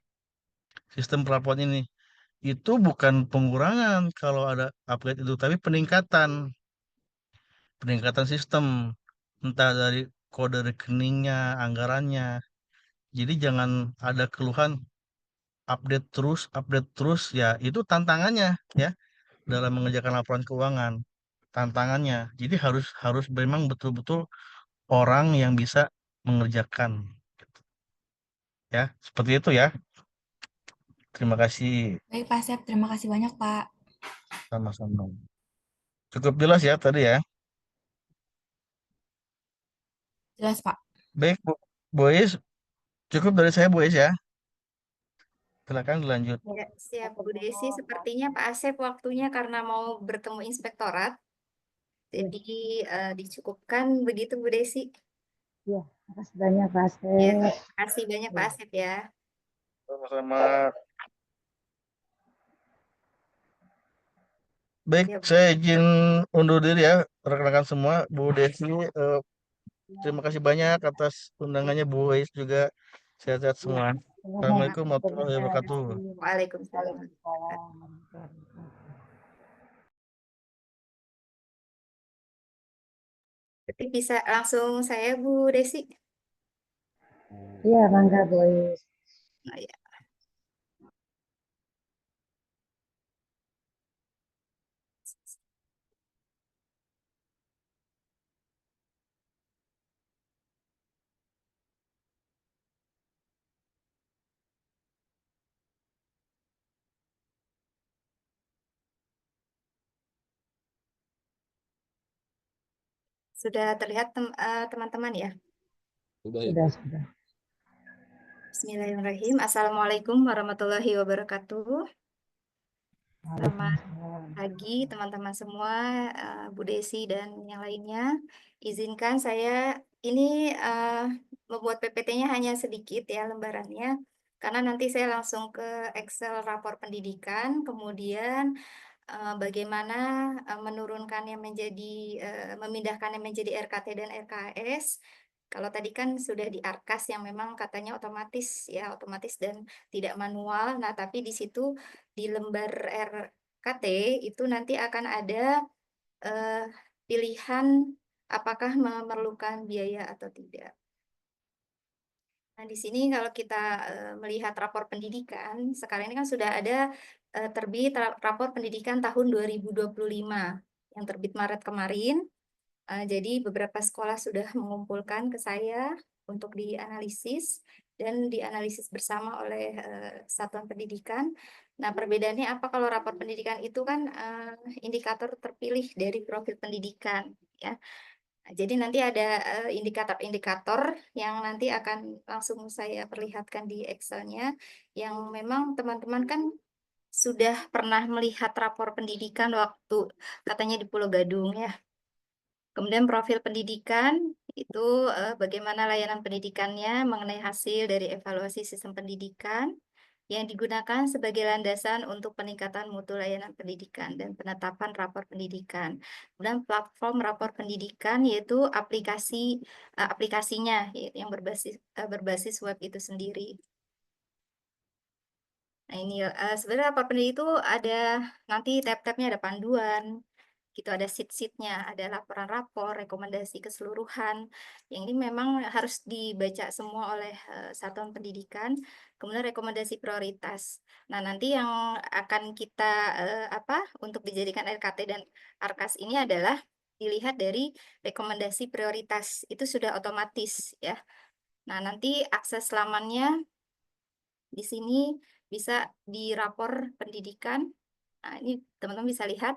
sistem pelaporan ini. Itu bukan pengurangan kalau ada upgrade itu, tapi peningkatan sistem, entah dari kode rekeningnya, anggarannya. Jadi jangan ada keluhan update terus ya, itu tantangannya ya dalam mengerjakan laporan keuangan. Tantangannya. Jadi harus harus memang betul-betul orang yang bisa mengerjakan ya. Seperti itu ya. Terima kasih Baik Pak Asep, terima kasih banyak Pak. sama-sama. Cukup jelas ya tadi ya. Jelas Pak. Baik, Bu Boys, cukup dari saya, Boys ya. Silakan dilanjut. Ya, siap Bu Desi. Sepertinya Pak Asep waktunya karena mau bertemu inspektorat, jadi dicukupkan begitu Bu Desi. Ya, makasih banyak Pak Ya, Asep. terima kasih banyak Pak Asep ya. Sama-sama. Baik, Ya, saya izin undur diri ya, rekan-rekan semua. Bu Desi, terima kasih banyak atas undangannya. Bu Boys juga sehat-sehat Ya, semua. terima Assalamualaikum warahmatullahi wabarakatuh. kasih. Waalaikumsalam. Waalaikumsalam warahmatullahi wabarakatuh. Berarti bisa langsung saya Bu Desi. Iya, mangga Boy. Nah, ya. Sudah terlihat teman-teman ya? Sudah ya. Sudah. Bismillahirrahmanirrahim. Assalamualaikum warahmatullahi wabarakatuh. Selamat pagi teman-teman semua, Bu Desi dan yang lainnya. Izinkan saya ini membuat PPT-nya hanya sedikit ya lembarannya, karena nanti saya langsung ke Excel rapor pendidikan, kemudian bagaimana menurunkannya menjadi memindahkannya menjadi RKT dan RKS. Kalau tadi kan sudah di Arkas yang memang katanya otomatis ya, otomatis dan tidak manual. Nah, tapi di situ di lembar RKT itu nanti akan ada pilihan apakah memerlukan biaya atau tidak. Nah, di sini kalau kita melihat rapor pendidikan, sekarang ini kan sudah ada terbit rapor pendidikan tahun 2025 yang terbit Maret kemarin. Jadi beberapa sekolah sudah mengumpulkan ke saya untuk dianalisis dan dianalisis bersama oleh satuan pendidikan. Nah, perbedaannya apa kalau rapor pendidikan itu kan indikator terpilih dari profil pendidikan ya. Nah, jadi nanti ada indikator-indikator yang nanti akan langsung saya perlihatkan di Excel-nya yang memang teman-teman kan sudah pernah melihat rapor pendidikan waktu katanya di Pulau Gadung ya. Kemudian profil pendidikan itu bagaimana layanan pendidikannya mengenai hasil dari evaluasi sistem pendidikan yang digunakan sebagai landasan untuk peningkatan mutu layanan pendidikan dan penetapan rapor pendidikan. Kemudian platform rapor pendidikan yaitu aplikasinya yang berbasis web itu sendiri. Nah, ini sebenarnya rapor pendidikan itu ada nanti tab-tabnya, ada panduan, gitu, ada sheet-sheetnya, ada laporan rapor, rekomendasi keseluruhan. Yang ini memang harus dibaca semua oleh satuan pendidikan, kemudian rekomendasi prioritas. Nah, nanti yang akan kita untuk dijadikan RKT dan Arkas ini adalah dilihat dari rekomendasi prioritas. Itu sudah otomatis ya. Nah, nanti akses lamannya di sini bisa di rapor pendidikan. Nah, ini teman-teman bisa lihat.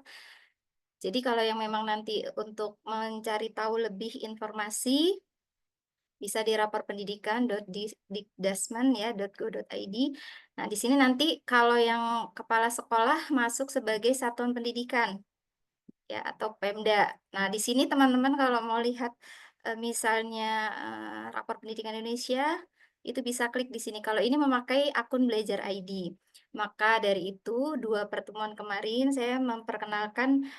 Jadi kalau yang memang nanti untuk mencari tahu lebih informasi, bisa di rapor pendidikan.dikdasmen ya .go.id. Nah, di sini nanti kalau yang kepala sekolah masuk sebagai satuan pendidikan ya atau Pemda. Nah, di sini teman-teman kalau mau lihat misalnya rapor pendidikan Indonesia itu bisa klik di sini. Kalau ini memakai akun Belajar ID. Maka dari itu dua pertemuan kemarin saya memperkenalkan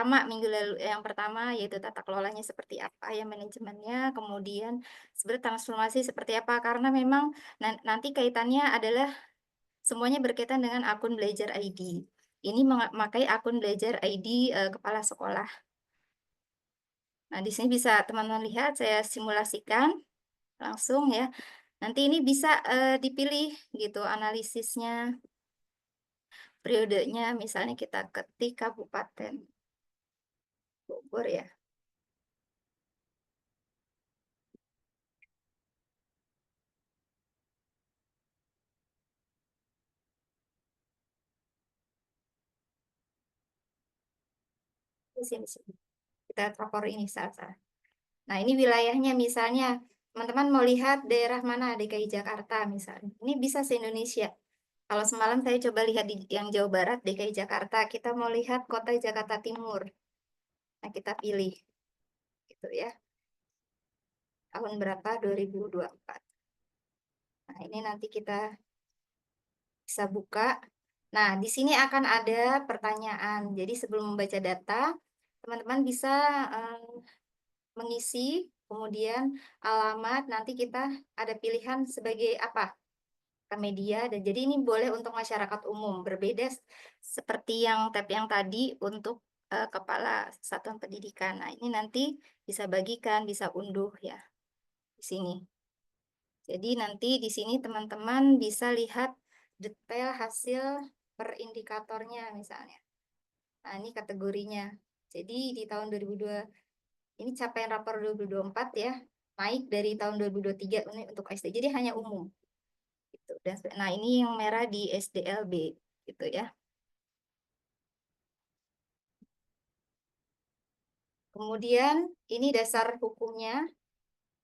minggu lalu yang pertama yaitu tata kelolanya seperti apa ya, manajemennya, kemudian sebenarnya transformasi seperti apa, karena memang nanti kaitannya adalah semuanya berkaitan dengan akun Belajar ID. Ini memakai akun Belajar ID kepala sekolah. Nah, di sini bisa teman-teman lihat, saya simulasikan langsung ya. Nanti ini bisa dipilih gitu analisisnya, periodenya, misalnya kita ketik Kabupaten Bogor ya. Di sini, kita rapor ini salah. Nah, ini wilayahnya misalnya, teman-teman mau lihat daerah mana, DKI Jakarta misalnya. Ini bisa se-Indonesia. Kalau semalam saya coba lihat di yang Jawa Barat, DKI Jakarta, kita mau lihat kota Jakarta Timur. Nah, kita pilih. Gitu ya. Tahun berapa? 2024. Nah, ini nanti kita bisa buka. Nah, di sini akan ada pertanyaan. Jadi sebelum membaca data, teman-teman bisa mengisi, kemudian alamat, nanti kita ada pilihan sebagai apa? Ke media, dan jadi ini boleh untuk masyarakat umum, berbeda seperti yang tab yang tadi untuk kepala satuan pendidikan. Nah, ini nanti bisa bagikan, bisa unduh ya di sini. Jadi nanti di sini teman-teman bisa lihat detail hasil per indikatornya misalnya. Nah, ini kategorinya. Jadi di tahun 2002 ini capaian rapor 2024 ya, naik dari tahun 2023 ini untuk SD. Jadi hanya umum. Gitu. Nah, ini yang merah di SDLB gitu ya. Kemudian ini dasar hukumnya,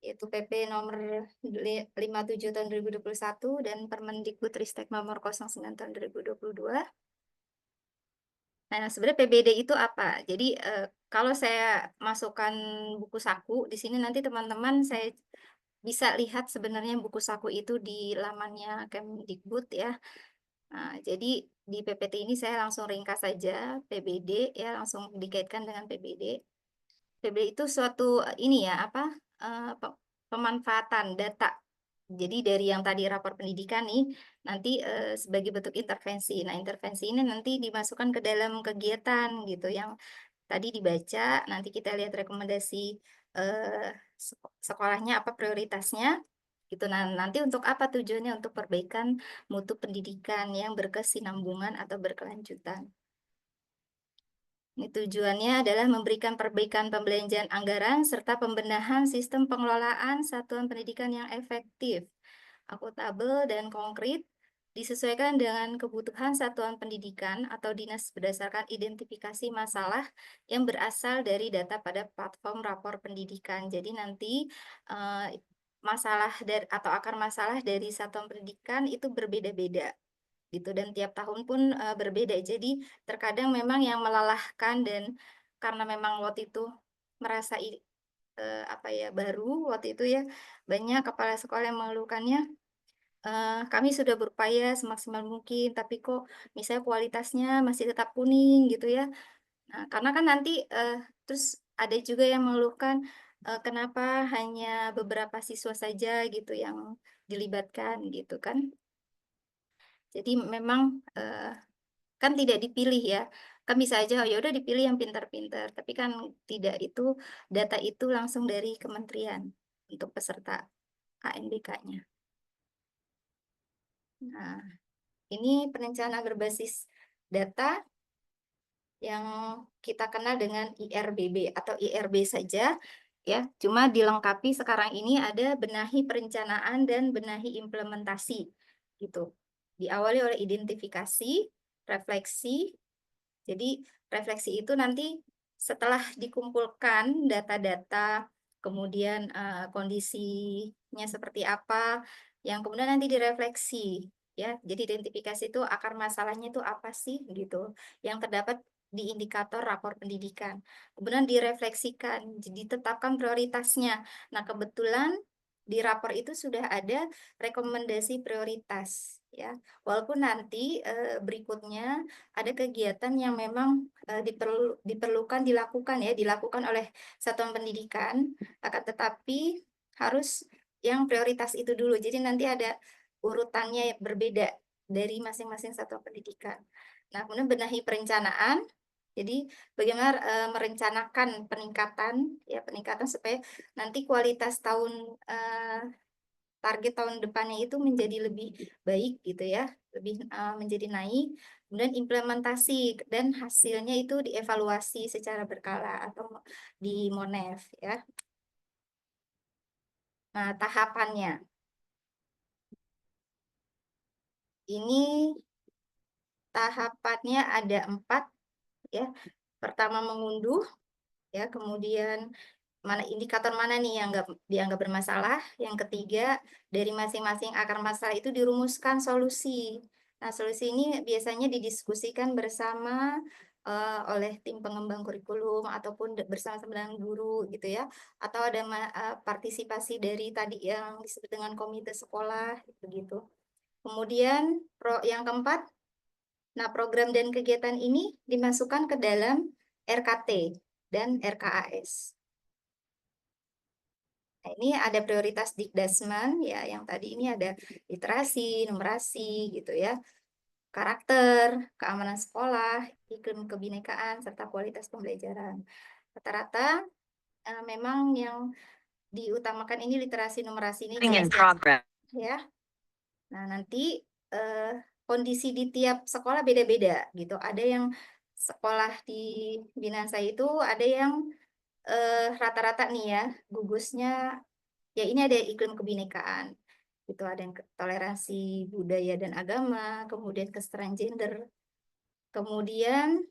yaitu PP nomor 57 tahun 2021 dan Permendikbudristek nomor 09 tahun 2022. Nah, sebenarnya PBD itu apa? Jadi kalau saya masukkan buku saku di sini nanti teman-teman saya bisa lihat sebenarnya buku saku itu di lamannya Kemdikbud ya. Nah, jadi di PPT ini saya langsung ringkas saja PBD ya, langsung dikaitkan dengan PBD. PBD itu suatu ini ya apa pemanfaatan data. Jadi dari yang tadi rapor pendidikan nih nanti sebagai bentuk intervensi. Nah, intervensi ini nanti dimasukkan ke dalam kegiatan gitu yang tadi dibaca, nanti kita lihat rekomendasi sekolahnya apa prioritasnya gitu. Nah, nanti untuk apa tujuannya? Untuk perbaikan mutu pendidikan yang berkesinambungan atau berkelanjutan. Ini tujuannya adalah memberikan perbaikan pembelanjaan anggaran serta pembenahan sistem pengelolaan satuan pendidikan yang efektif, akuntabel, dan konkret, disesuaikan dengan kebutuhan satuan pendidikan atau dinas berdasarkan identifikasi masalah yang berasal dari data pada platform rapor pendidikan. Jadi nanti masalah dari atau akar masalah dari satuan pendidikan itu berbeda-beda gitu, dan tiap tahun pun berbeda. Jadi terkadang memang yang melelahkan dan karena memang waktu itu merasa apa ya baru waktu itu ya, banyak kepala sekolah yang mengeluhkannya, kami sudah berupaya semaksimal mungkin tapi kok misalnya kualitasnya masih tetap kuning gitu ya. Nah, karena kan nanti terus ada juga yang mengeluhkan kenapa hanya beberapa siswa saja gitu yang dilibatkan gitu kan. Jadi memang kan tidak dipilih ya, kan bisa aja oh ya udah dipilih yang pintar-pintar, tapi kan tidak, itu data itu langsung dari kementerian untuk peserta KNBK-nya. Nah, ini perencanaan berbasis data yang kita kenal dengan IRBB atau IRB saja ya, cuma dilengkapi sekarang ini ada benahi perencanaan dan benahi implementasi gitu. Diawali oleh identifikasi, refleksi. Jadi refleksi itu nanti setelah dikumpulkan data-data, kemudian kondisinya seperti apa, yang kemudian nanti direfleksi ya. Jadi identifikasi itu akar masalahnya itu apa sih gitu, yang terdapat di indikator rapor pendidikan. Kemudian direfleksikan, ditetapkan prioritasnya. Nah, kebetulan di rapor itu sudah ada rekomendasi prioritas ya. Walaupun nanti berikutnya ada kegiatan yang memang diperlukan dilakukan oleh satuan pendidikan, akan tetapi harus yang prioritas itu dulu. Jadi nanti ada urutannya yang berbeda dari masing-masing satuan pendidikan. Nah, kemudian benahi perencanaan. Jadi bagaimana merencanakan peningkatan supaya nanti kualitas target tahun depannya itu menjadi lebih baik gitu ya, lebih menjadi naik. Kemudian implementasi dan hasilnya itu dievaluasi secara berkala atau di Monef ya. Nah, tahapannya ini tahapannya ada 4 ya. Pertama mengunduh ya, kemudian indikator mana nih yang dianggap bermasalah. Yang ketiga, dari masing-masing akar masalah itu dirumuskan solusi. Nah, solusi ini biasanya didiskusikan bersama oleh tim pengembang kurikulum ataupun bersama-sama dengan guru gitu ya. Atau ada partisipasi dari tadi yang disebut dengan komite sekolah begitu. Kemudian yang keempat, nah program dan kegiatan ini dimasukkan ke dalam RKT dan RKAS. Nah, ini ada prioritas Dikdasmen ya, yang tadi ini ada literasi, numerasi gitu ya, karakter, keamanan sekolah, iklim kebinekaan, serta kualitas pembelajaran. Rata-rata memang yang diutamakan ini literasi, numerasi ini ya. Nah, nanti kondisi di tiap sekolah beda-beda gitu. Ada yang sekolah di Binansa itu ada yang rata-rata nih ya, gugusnya ya ini ada iklim kebinekaan. Itu ada yang toleransi budaya dan agama, kemudian kesetaraan gender. Kemudian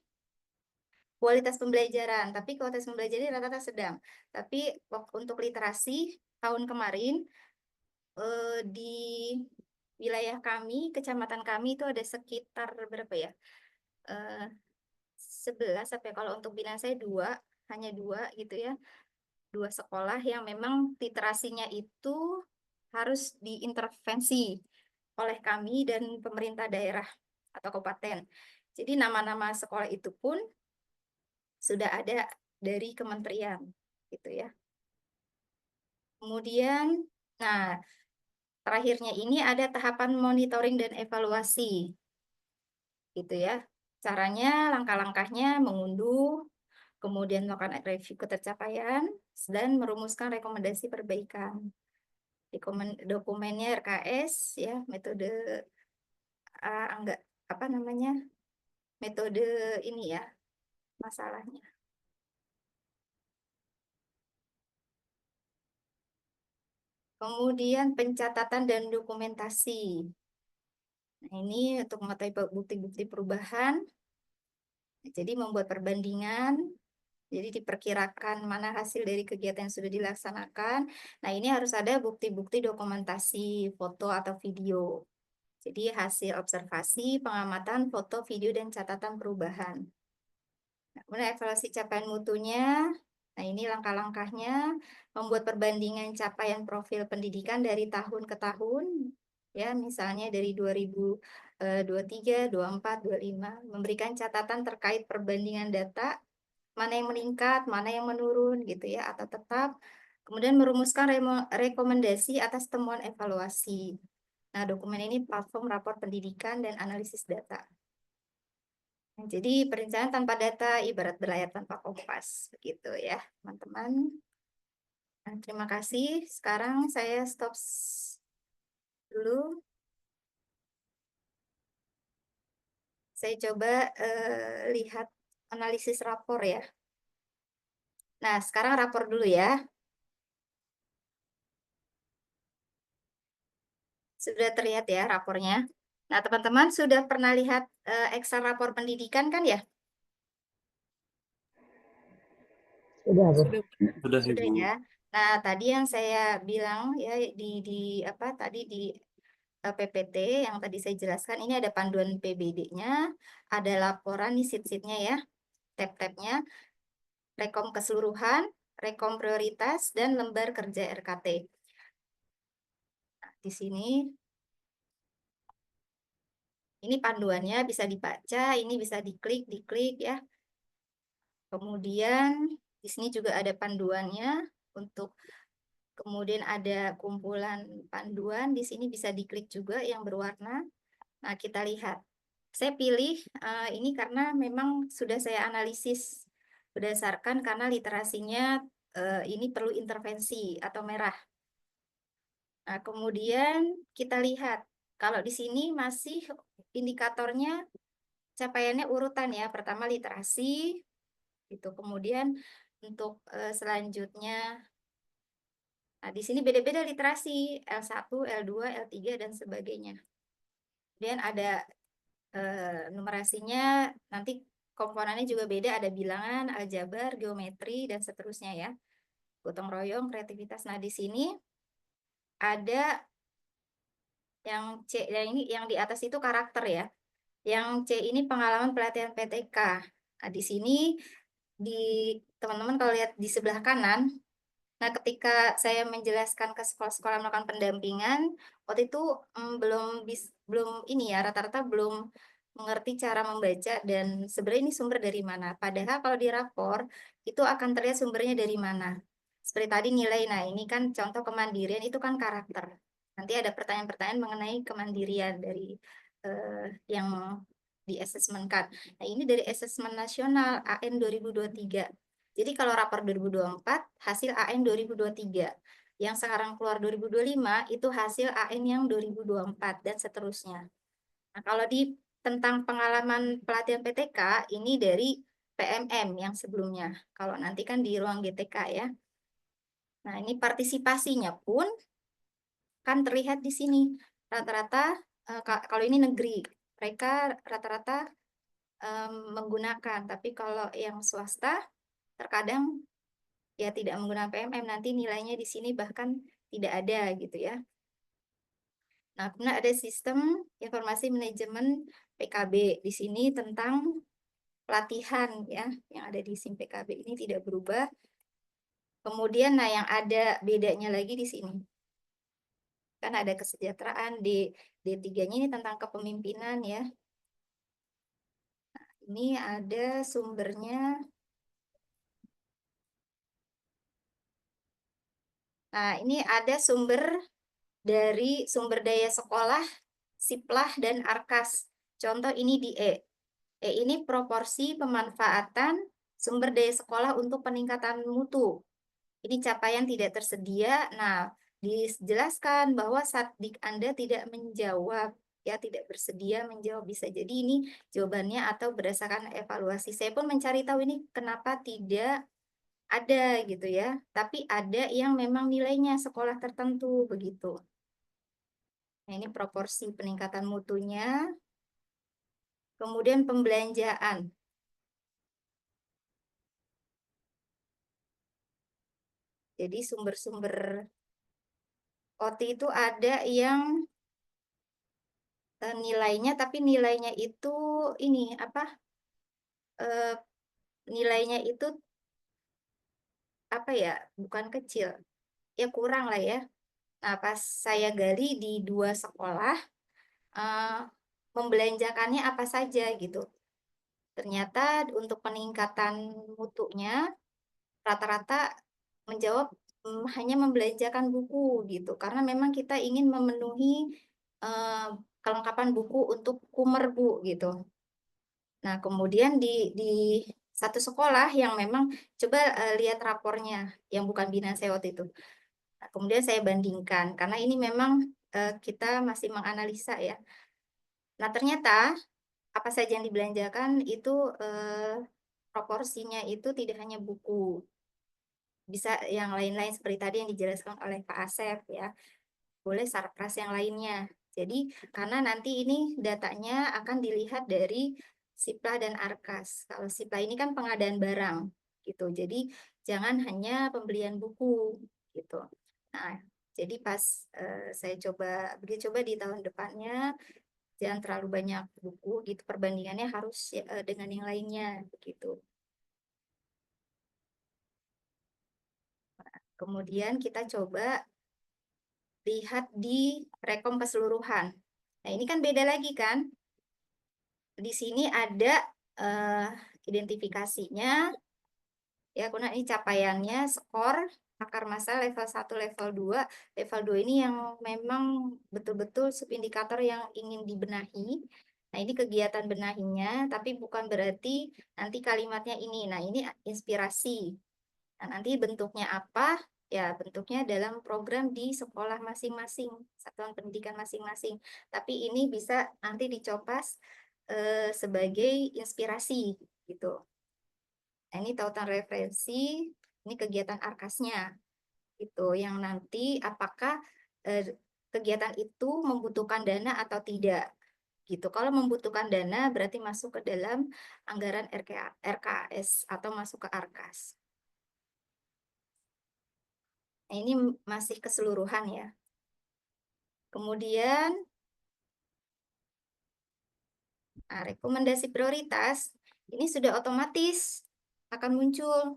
kualitas pembelajaran, tapi kualitas pembelajaran rata-rata sedang. Tapi untuk literasi tahun kemarin di wilayah kami, kecamatan kami itu ada sekitar berapa ya? 11 sampai kalau untuk binaan saya hanya 2 gitu ya. 2 sekolah yang memang literasinya itu harus diintervensi oleh kami dan pemerintah daerah atau kabupaten. Jadi nama-nama sekolah itu pun sudah ada dari kementerian gitu ya. Kemudian, nah terakhirnya ini ada tahapan monitoring dan evaluasi gitu ya. Caranya, langkah-langkahnya mengunduh, kemudian melakukan review ketercapaian, dan merumuskan rekomendasi perbaikan. Dokumennya RKS ya, metode enggak apa namanya? Metode ini ya, masalahnya. Kemudian pencatatan dan dokumentasi. Nah, ini untuk mengetahui bukti-bukti perubahan. Jadi membuat perbandingan, jadi diperkirakan mana hasil dari kegiatan yang sudah dilaksanakan. Nah, ini harus ada bukti-bukti dokumentasi, foto atau video. Jadi hasil observasi, pengamatan, foto, video, dan catatan perubahan. Nah, kemudian evaluasi capaian mutunya. Nah, ini langkah-langkahnya. Membuat perbandingan capaian profil pendidikan dari tahun ke tahun. Ya, misalnya dari 2023, 24, 25. Memberikan catatan terkait perbandingan data. Mana yang meningkat, mana yang menurun gitu ya, atau tetap. Kemudian merumuskan rekomendasi atas temuan evaluasi. Nah, dokumen ini platform rapor pendidikan dan analisis data. Nah, jadi perencanaan tanpa data ibarat berlayar tanpa kompas, begitu ya, teman-teman. Nah, terima kasih. Sekarang saya stop dulu. Saya coba lihat analisis rapor ya. Nah, sekarang rapor dulu ya. Sudah terlihat ya rapornya. Nah, teman-teman sudah pernah lihat Excel rapor pendidikan kan ya? Sudah, Bu. Sudah, Sudah Ibu. ya. Nah, tadi yang saya bilang ya di PPT yang tadi saya jelaskan, ini ada panduan PBD-nya, ada laporan nih sheet-sheetnya ya, tab-tabnya, rekom keseluruhan, rekom prioritas, dan lembar kerja RKT. Nah, di sini ini panduannya bisa dibaca, ini bisa diklik ya. Kemudian di sini juga ada panduannya untuk kemudian ada kumpulan panduan, di sini bisa diklik juga yang berwarna. Nah, kita lihat. Saya pilih ini karena memang sudah saya analisis berdasarkan karena literasinya ini perlu intervensi atau merah. Nah, kemudian kita lihat kalau di sini masih indikatornya capaiannya urutan ya. Pertama literasi, itu kemudian untuk selanjutnya. Nah, di sini beda-beda literasi, L1, L2, L3, dan sebagainya. Kemudian ada numerasinya, nanti komponennya juga beda, ada bilangan, aljabar, geometri, dan seterusnya ya. Gotong royong, kreativitas. Nah, di sini ada yang C, yang di atas itu karakter ya. Yang C ini pengalaman pelatihan PTK. Nah, di sini teman-teman kalau lihat di sebelah kanan, nah ketika saya menjelaskan ke sekolah-sekolah melakukan pendampingan, waktu itu belum ini ya, rata-rata belum mengerti cara membaca dan sebenarnya ini sumber dari mana. Padahal kalau di rapor itu akan terlihat sumbernya dari mana. Seperti tadi nilai, nah ini kan contoh kemandirian itu kan karakter. Nanti ada pertanyaan-pertanyaan mengenai kemandirian dari yang di assessment card. Nah ini dari assessment nasional AN 2023. Jadi kalau rapor 2024 hasil AN 2023. Yang sekarang keluar 2025 itu hasil AN yang 2024 dan seterusnya. Nah, kalau tentang pengalaman pelatihan PTK ini dari PMM yang sebelumnya. Kalau nanti kan di ruang GTK ya. Nah, ini partisipasinya pun kan terlihat di sini. Rata-rata kalau ini negeri, mereka rata-rata menggunakan, tapi kalau yang swasta terkadang ya tidak menggunakan PMM, nanti nilainya di sini bahkan tidak ada gitu ya. Nah, kemudian ada sistem informasi manajemen PKB. Di sini tentang pelatihan ya, yang ada di SIM PKB ini tidak berubah. Kemudian nah yang ada bedanya lagi di sini. Kan ada kesejahteraan D3-nya ini tentang kepemimpinan ya. Nah, ini ada sumbernya. Nah, ini ada sumber dari sumber daya sekolah, Siplah dan Arkas. Contoh ini di E. E ini proporsi pemanfaatan sumber daya sekolah untuk peningkatan mutu. Ini capaian tidak tersedia. Nah, dijelaskan bahwa Satdik Anda tidak menjawab, ya tidak bersedia menjawab. Bisa jadi ini jawabannya atau berdasarkan evaluasi. Saya pun mencari tahu ini kenapa tidak ada gitu ya. Tapi ada yang memang nilainya sekolah tertentu begitu. Nah, ini proporsi peningkatan mutunya. Kemudian pembelanjaan. Jadi sumber-sumber OT itu ada yang nilainya, tapi nilainya itu ini apa? Nilainya itu apa ya? Bukan kecil, ya kurang lah ya. Nah, pas saya gali di 2 sekolah, membelanjakannya apa saja gitu. Ternyata untuk peningkatan mutunya rata-rata menjawab hanya membelanjakan buku gitu, karena memang kita ingin memenuhi kelengkapan buku untuk Kumerbu gitu. Nah, kemudian di satu sekolah yang memang coba lihat rapornya yang bukan Bina Sewot itu. Nah, kemudian saya bandingkan karena ini memang kita masih menganalisa ya. Nah, ternyata apa saja yang dibelanjakan itu proporsinya itu tidak hanya buku. Bisa yang lain-lain seperti tadi yang dijelaskan oleh Pak Asep ya. Boleh sarpras yang lainnya. Jadi karena nanti ini datanya akan dilihat dari Sipla dan Arkas. Kalau Sipla ini kan pengadaan barang gitu. Jadi jangan hanya pembelian buku gitu. Nah, jadi pas saya coba di tahun depannya jangan terlalu banyak buku gitu, perbandingannya harus dengan yang lainnya begitu. Kemudian kita coba lihat di rekom keseluruhan. Nah, ini kan beda lagi kan? Di sini ada identifikasinya, ya, kemudian ini capaiannya, skor, akar massa level 1, level 2. Level 2 ini yang memang betul-betul subindikator yang ingin dibenahi. Nah, ini kegiatan benahinya, tapi bukan berarti nanti kalimatnya ini. Nah, ini inspirasi. Nah, nanti bentuknya apa? Ya, bentuknya dalam program di sekolah masing-masing, satuan pendidikan masing-masing. Tapi ini bisa nanti dicopas sebagai inspirasi gitu. Nah, ini tautan referensi, ini kegiatan arkasnya gitu. Yang nanti apakah kegiatan itu membutuhkan dana atau tidak gitu. Kalau membutuhkan dana berarti masuk ke dalam anggaran RKAS atau masuk ke Arkas. Nah, ini masih keseluruhan ya. Kemudian rekomendasi prioritas ini sudah otomatis akan muncul.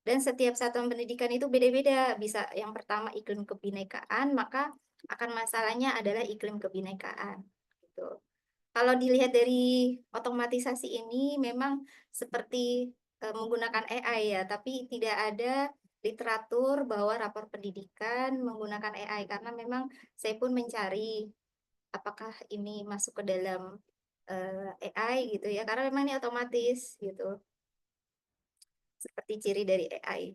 Dan setiap satuan pendidikan itu beda-beda. Bisa yang pertama iklim kebinekaan, maka akan masalahnya adalah iklim kebinekaan. Gitu. Kalau dilihat dari otomatisasi ini memang seperti menggunakan AI ya, tapi tidak ada literatur bahwa rapor pendidikan menggunakan AI karena memang saya pun mencari apakah ini masuk ke dalam AI gitu ya, karena memang ini otomatis gitu. Seperti ciri dari AI.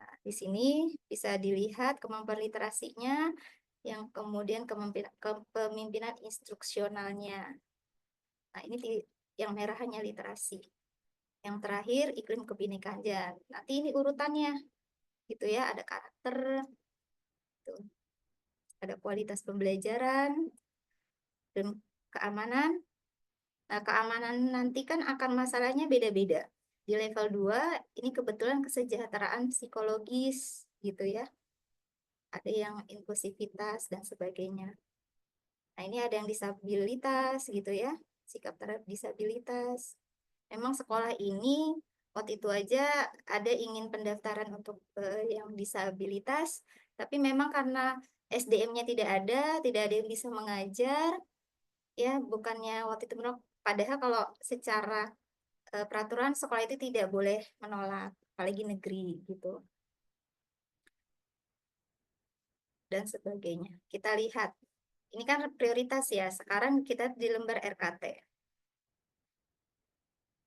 Nah, di sini bisa dilihat kemampuan literasinya, yang kemudian kepemimpinan instruksionalnya. Nah, ini yang merah hanya literasi. Yang terakhir iklim kebinekaan. Nanti ini urutannya, gitu ya. Ada karakter, gitu. Ada kualitas pembelajaran, dan keamanan, Nah, keamanan nanti kan akan masalahnya beda-beda. Di level 2 ini kebetulan kesejahteraan psikologis gitu ya. Ada yang inklusivitas dan sebagainya. Nah, ini ada yang disabilitas gitu ya, sikap terhadap disabilitas. Memang sekolah ini waktu itu aja ada ingin pendaftaran untuk yang disabilitas, tapi memang karena SDM-nya tidak ada yang bisa mengajar, ya bukannya waktu itu menolak. Padahal kalau secara peraturan sekolah itu tidak boleh menolak, apalagi negeri gitu dan sebagainya. Kita lihat, ini kan prioritas ya. Sekarang kita di lembar RKT.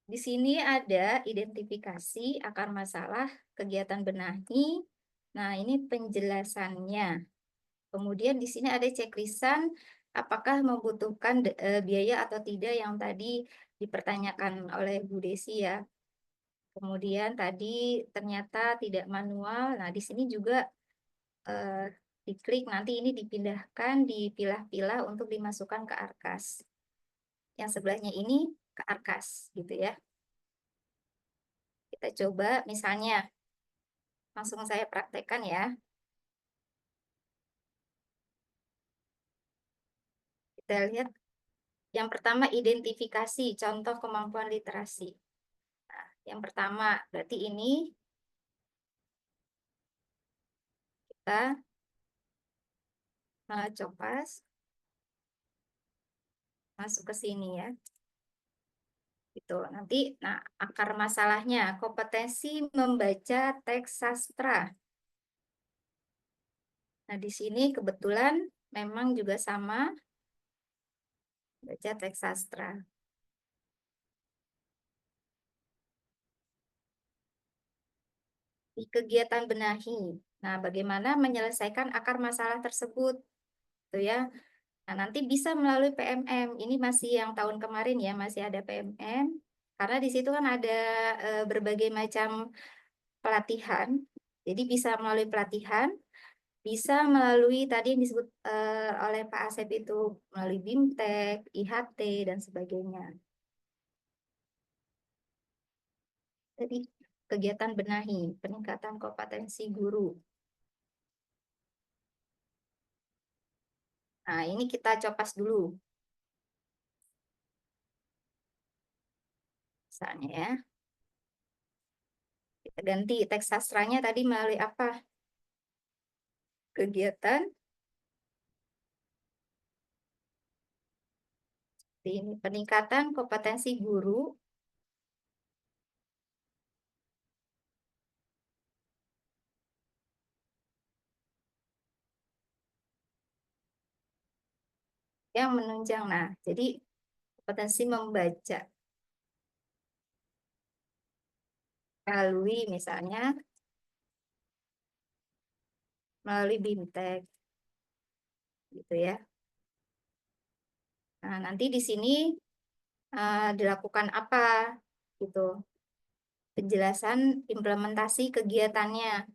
Di sini ada identifikasi akar masalah, kegiatan benahi. Nah, ini penjelasannya. Kemudian di sini ada checklistan apakah membutuhkan biaya atau tidak yang tadi dipertanyakan oleh Bu Desi ya. Kemudian tadi ternyata tidak manual. Nah, di sini juga diklik nanti ini dipindahkan, dipilah-pilah untuk dimasukkan ke Arkas. Yang sebelahnya ini ke Arkas gitu ya. Kita coba misalnya langsung saya praktekkan ya. Kita lihat yang pertama identifikasi contoh kemampuan literasi. Nah, yang pertama berarti ini kita copas masuk ke sini ya. Gitu. Nanti nah akar masalahnya kompetensi membaca teks sastra. Nah, di sini kebetulan memang juga sama baca teks sastra. Di kegiatan benahi. Nah, bagaimana menyelesaikan akar masalah tersebut? Tuh ya. Nah, nanti bisa melalui PMM. Ini masih yang tahun kemarin ya, masih ada PMM. Karena di situ kan ada berbagai macam pelatihan. Jadi bisa melalui pelatihan, bisa melalui tadi yang disebut oleh Pak Asep itu, melalui BIMTEK, IHT, dan sebagainya. Jadi kegiatan benahi, peningkatan kompetensi guru. Nah, ini kita copas dulu. Misalnya ya. Kita ganti teks sastranya tadi melalui apa? Kegiatan. Ini peningkatan kompetensi guru yang menunjang. Nah, jadi kompetensi membaca melalui misalnya melalui BIMTEK gitu ya. Nah, nanti di sini dilakukan apa gitu. Penjelasan implementasi kegiatannya.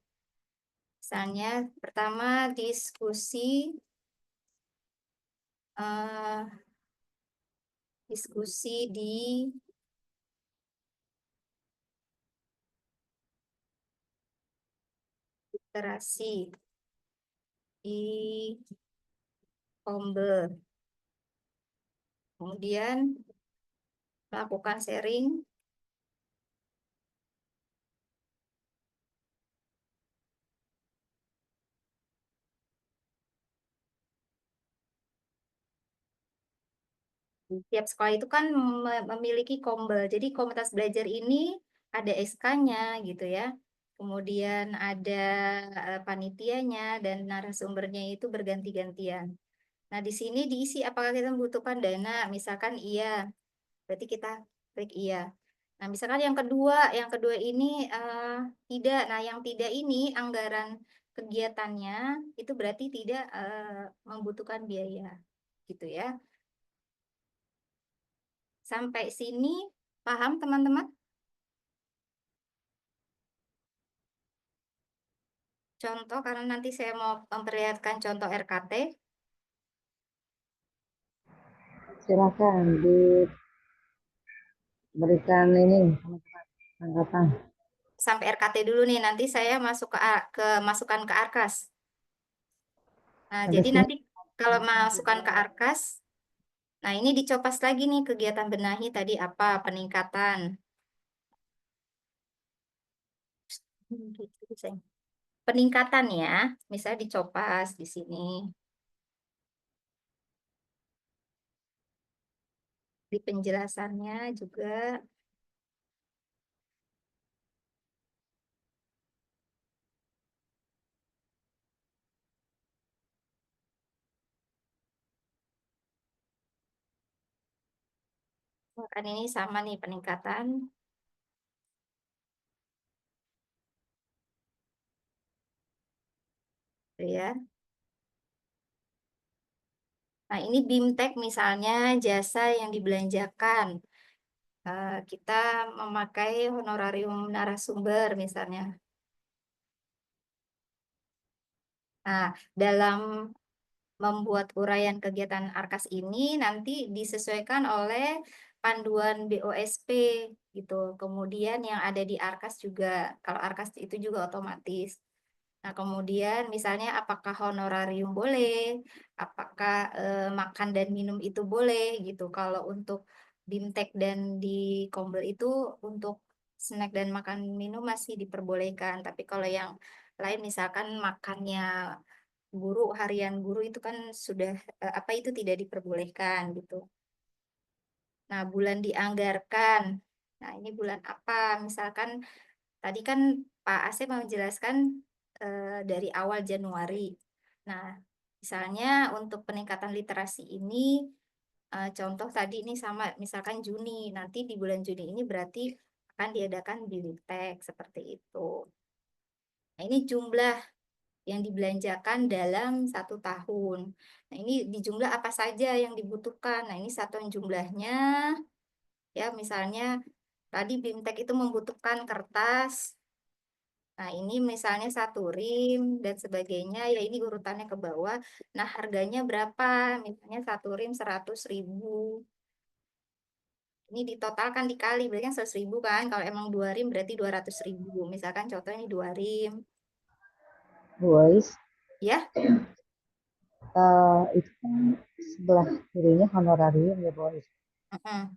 Misalnya pertama diskusi di literasi di Ombel. Kemudian melakukan sharing tiap sekolah itu kan memiliki Kombel. Jadi komunitas belajar ini ada SK-nya gitu ya. Kemudian ada panitianya dan narasumbernya itu berganti-gantian. Nah, di sini diisi apakah kita membutuhkan dana, misalkan iya. Berarti kita klik iya. Nah, misalkan yang kedua ini tidak. Nah, yang tidak ini anggaran kegiatannya itu berarti tidak membutuhkan biaya, gitu ya. Sampai sini paham teman-teman? Contoh karena nanti saya mau memperlihatkan contoh RKT. Silakan berikan ini tanggapan. Sampai RKT dulu nih, nanti saya masuk ke masukan ke Arkas. Nah, Sampai jadi sini. nanti kalau masukan ke Arkas, nah ini dicopas lagi nih kegiatan benahi tadi apa peningkatan. Peningkatan ya, misalnya dicopas di sini. Di penjelasannya juga. Kan ini sama nih peningkatan. Tuh ya. Nah, ini BIMTEK misalnya jasa yang dibelanjakan. Kita memakai honorarium narasumber misalnya. Nah, dalam membuat uraian kegiatan Arkas ini nanti disesuaikan oleh panduan BOSP gitu. Kemudian yang ada di Arkas juga, kalau Arkas itu juga otomatis. Nah, kemudian misalnya apakah honorarium boleh, apakah makan dan minum itu boleh gitu. Kalau untuk BIMTEK dan di Kombel itu untuk snack dan makan minum masih diperbolehkan. Tapi kalau yang lain misalkan makannya guru, harian guru itu kan sudah apa itu tidak diperbolehkan gitu. Nah, bulan dianggarkan. Nah, ini bulan apa? Misalkan tadi kan Pak Asep menjelaskan dari awal Januari. Nah, misalnya untuk peningkatan literasi ini, contoh tadi ini sama, misalkan Juni. Nanti di bulan Juni ini berarti akan diadakan BIMTEK seperti itu. Nah, ini jumlah yang dibelanjakan dalam 1 tahun. Nah, ini di jumlah apa saja yang dibutuhkan. Nah, ini satuan jumlahnya, ya misalnya tadi BIMTEK itu membutuhkan kertas. Nah, ini misalnya 1 rim dan sebagainya, ya ini urutannya ke bawah. Nah, harganya berapa? Misalnya 1 rim 100.000. Ini ditotalkan dikali, berarti kan 100.000 kan. Kalau emang 2 rim berarti 200.000. Misalkan contohnya 2 rim. Boys, Ya, itu kan sebelah kirinya honorarium ya boys. mm-mm.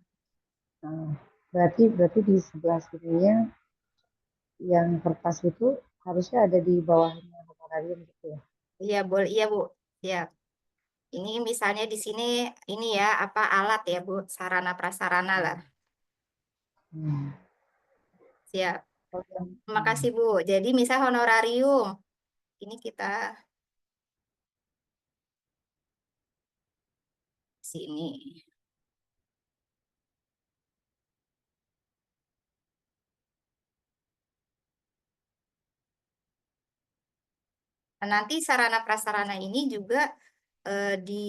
Nah, berarti di sebelah kirinya yang kertas itu harusnya ada di bawahnya honorarium gitu ya. Iya, boleh. Iya, Bu. Ya, ini misalnya di sini ini ya apa alat ya, Bu, sarana prasarana lah. Hmm. Siap. Oh, Terima kasih, Bu. Jadi misal honorarium. Ini kita sini. Nah, nanti sarana prasarana ini juga di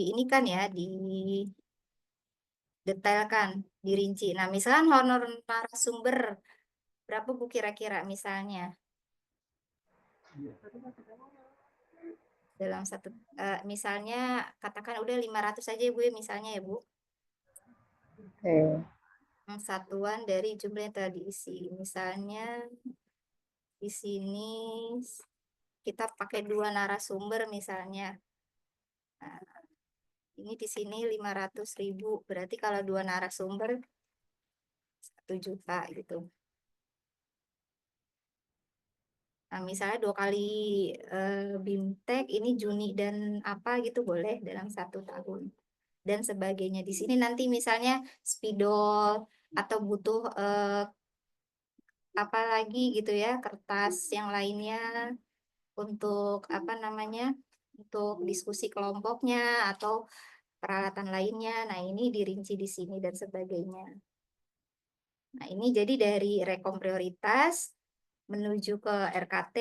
ini kan ya, didetailkan, dirinci. Nah, misalkan honor narasumber berapa Bu kira-kira misalnya dalam satu misalnya katakan udah 500 aja ya, Bu ya, misalnya ya, Bu. Oke. Satuan dari jumlah yang telah diisi. Misalnya di sini kita pakai 2 narasumber misalnya. Nah, ini di sini 500.000. Berarti kalau 2 narasumber 1 juta gitu. Nah, misalnya 2 kali BIMTEK ini Juni dan apa gitu boleh dalam 1 tahun. Dan sebagainya. Di sini nanti misalnya spidol atau butuh apa lagi gitu ya, kertas yang lainnya untuk apa namanya, untuk diskusi kelompoknya atau peralatan lainnya. Nah, ini dirinci di sini dan sebagainya. Nah, ini jadi dari rekom prioritas menuju ke RKT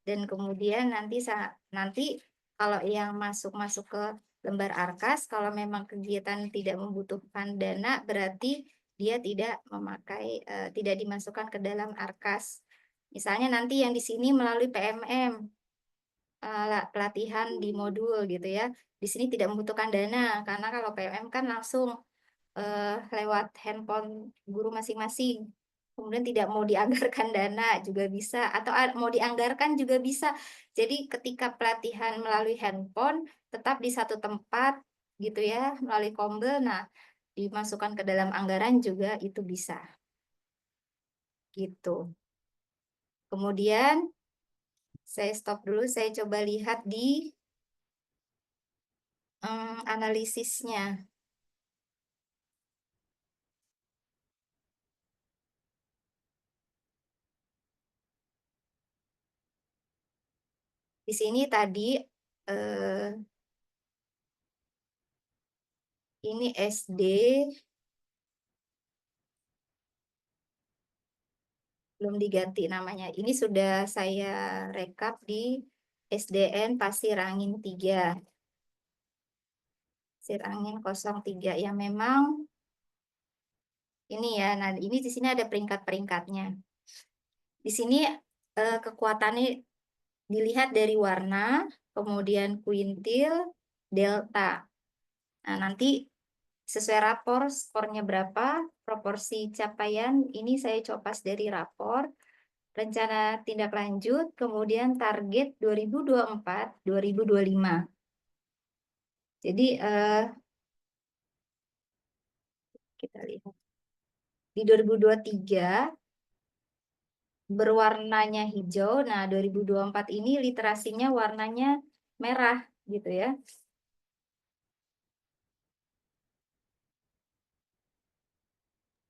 dan kemudian nanti kalau yang masuk ke lembar Arkas, kalau memang kegiatan tidak membutuhkan dana berarti dia tidak dimasukkan ke dalam Arkas. Misalnya nanti yang di sini melalui PMM, pelatihan di modul gitu ya. Di sini tidak membutuhkan dana karena kalau PMM kan langsung lewat handphone guru masing-masing. Kemudian tidak mau dianggarkan dana juga bisa, atau mau dianggarkan juga bisa. Jadi ketika pelatihan melalui handphone tetap di satu tempat gitu ya, melalui Kombel, nah dimasukkan ke dalam anggaran juga itu bisa. Gitu. Kemudian saya stop dulu, saya coba lihat di analisisnya. Di sini tadi ini SD belum diganti namanya. Ini sudah saya rekap di SDN Pasir Angin 3. Pasir Angin 03 yang memang ini ya. Nah, ini di sini ada peringkat-peringkatnya. Di sini kekuatannya dilihat dari warna, kemudian kuintil, delta. Nah, nanti sesuai rapor skornya berapa, proporsi capaian, ini saya copas dari rapor, rencana tindak lanjut, kemudian target 2024-2025. Jadi kita lihat. Di 2023 berwarnanya hijau, nah 2024 ini literasinya warnanya merah gitu ya.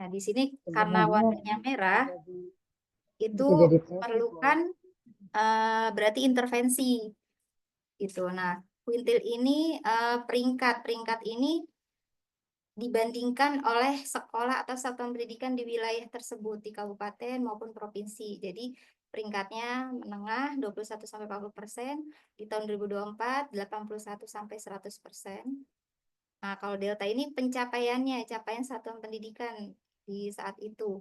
Nah, di sini karena Sebenarnya warnanya merah, jadi itu bisa jadi tesis memerlukan berarti intervensi gitu. Nah, kuintil ini peringkat ini dibandingkan oleh sekolah atau satuan pendidikan di wilayah tersebut di kabupaten maupun provinsi. Jadi peringkatnya menengah 21-40%, di tahun 2024 81-100%. Nah, kalau delta ini pencapaiannya, capaian satuan pendidikan di saat itu.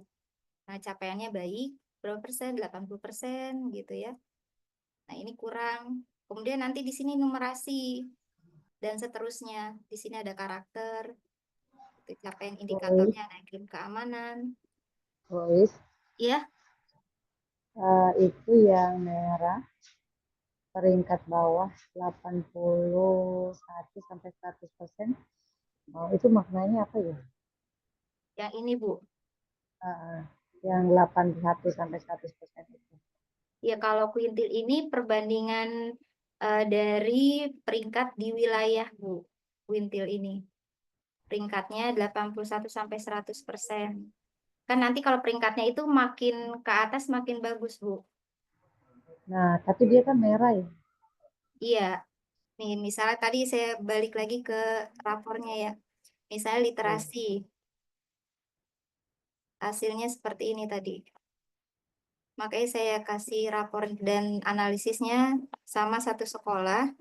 Nah, capaiannya baik, berapa persen? 80% gitu ya. Nah, ini kurang. Kemudian nanti di sini numerasi dan seterusnya. Di sini ada karakter, capaian indikatornya, ada iklim keamanan. voice Iya, itu yang merah peringkat bawah 81-100%. Oh, itu maknanya apa ya? yang ini Bu. Yang 81-100% itu. Ya, kalau kuintil ini perbandingan dari peringkat di wilayah Bu. Kuintil ini. Peringkatnya 81-100%. Kan nanti kalau peringkatnya itu makin ke atas makin bagus, Bu. Nah, tapi dia kan merah ya. Iya. Nih, misalnya tadi saya balik lagi ke rapornya ya. Misalnya literasi. Hasilnya seperti ini tadi. Makanya saya kasih rapor dan analisisnya sama satu sekolah.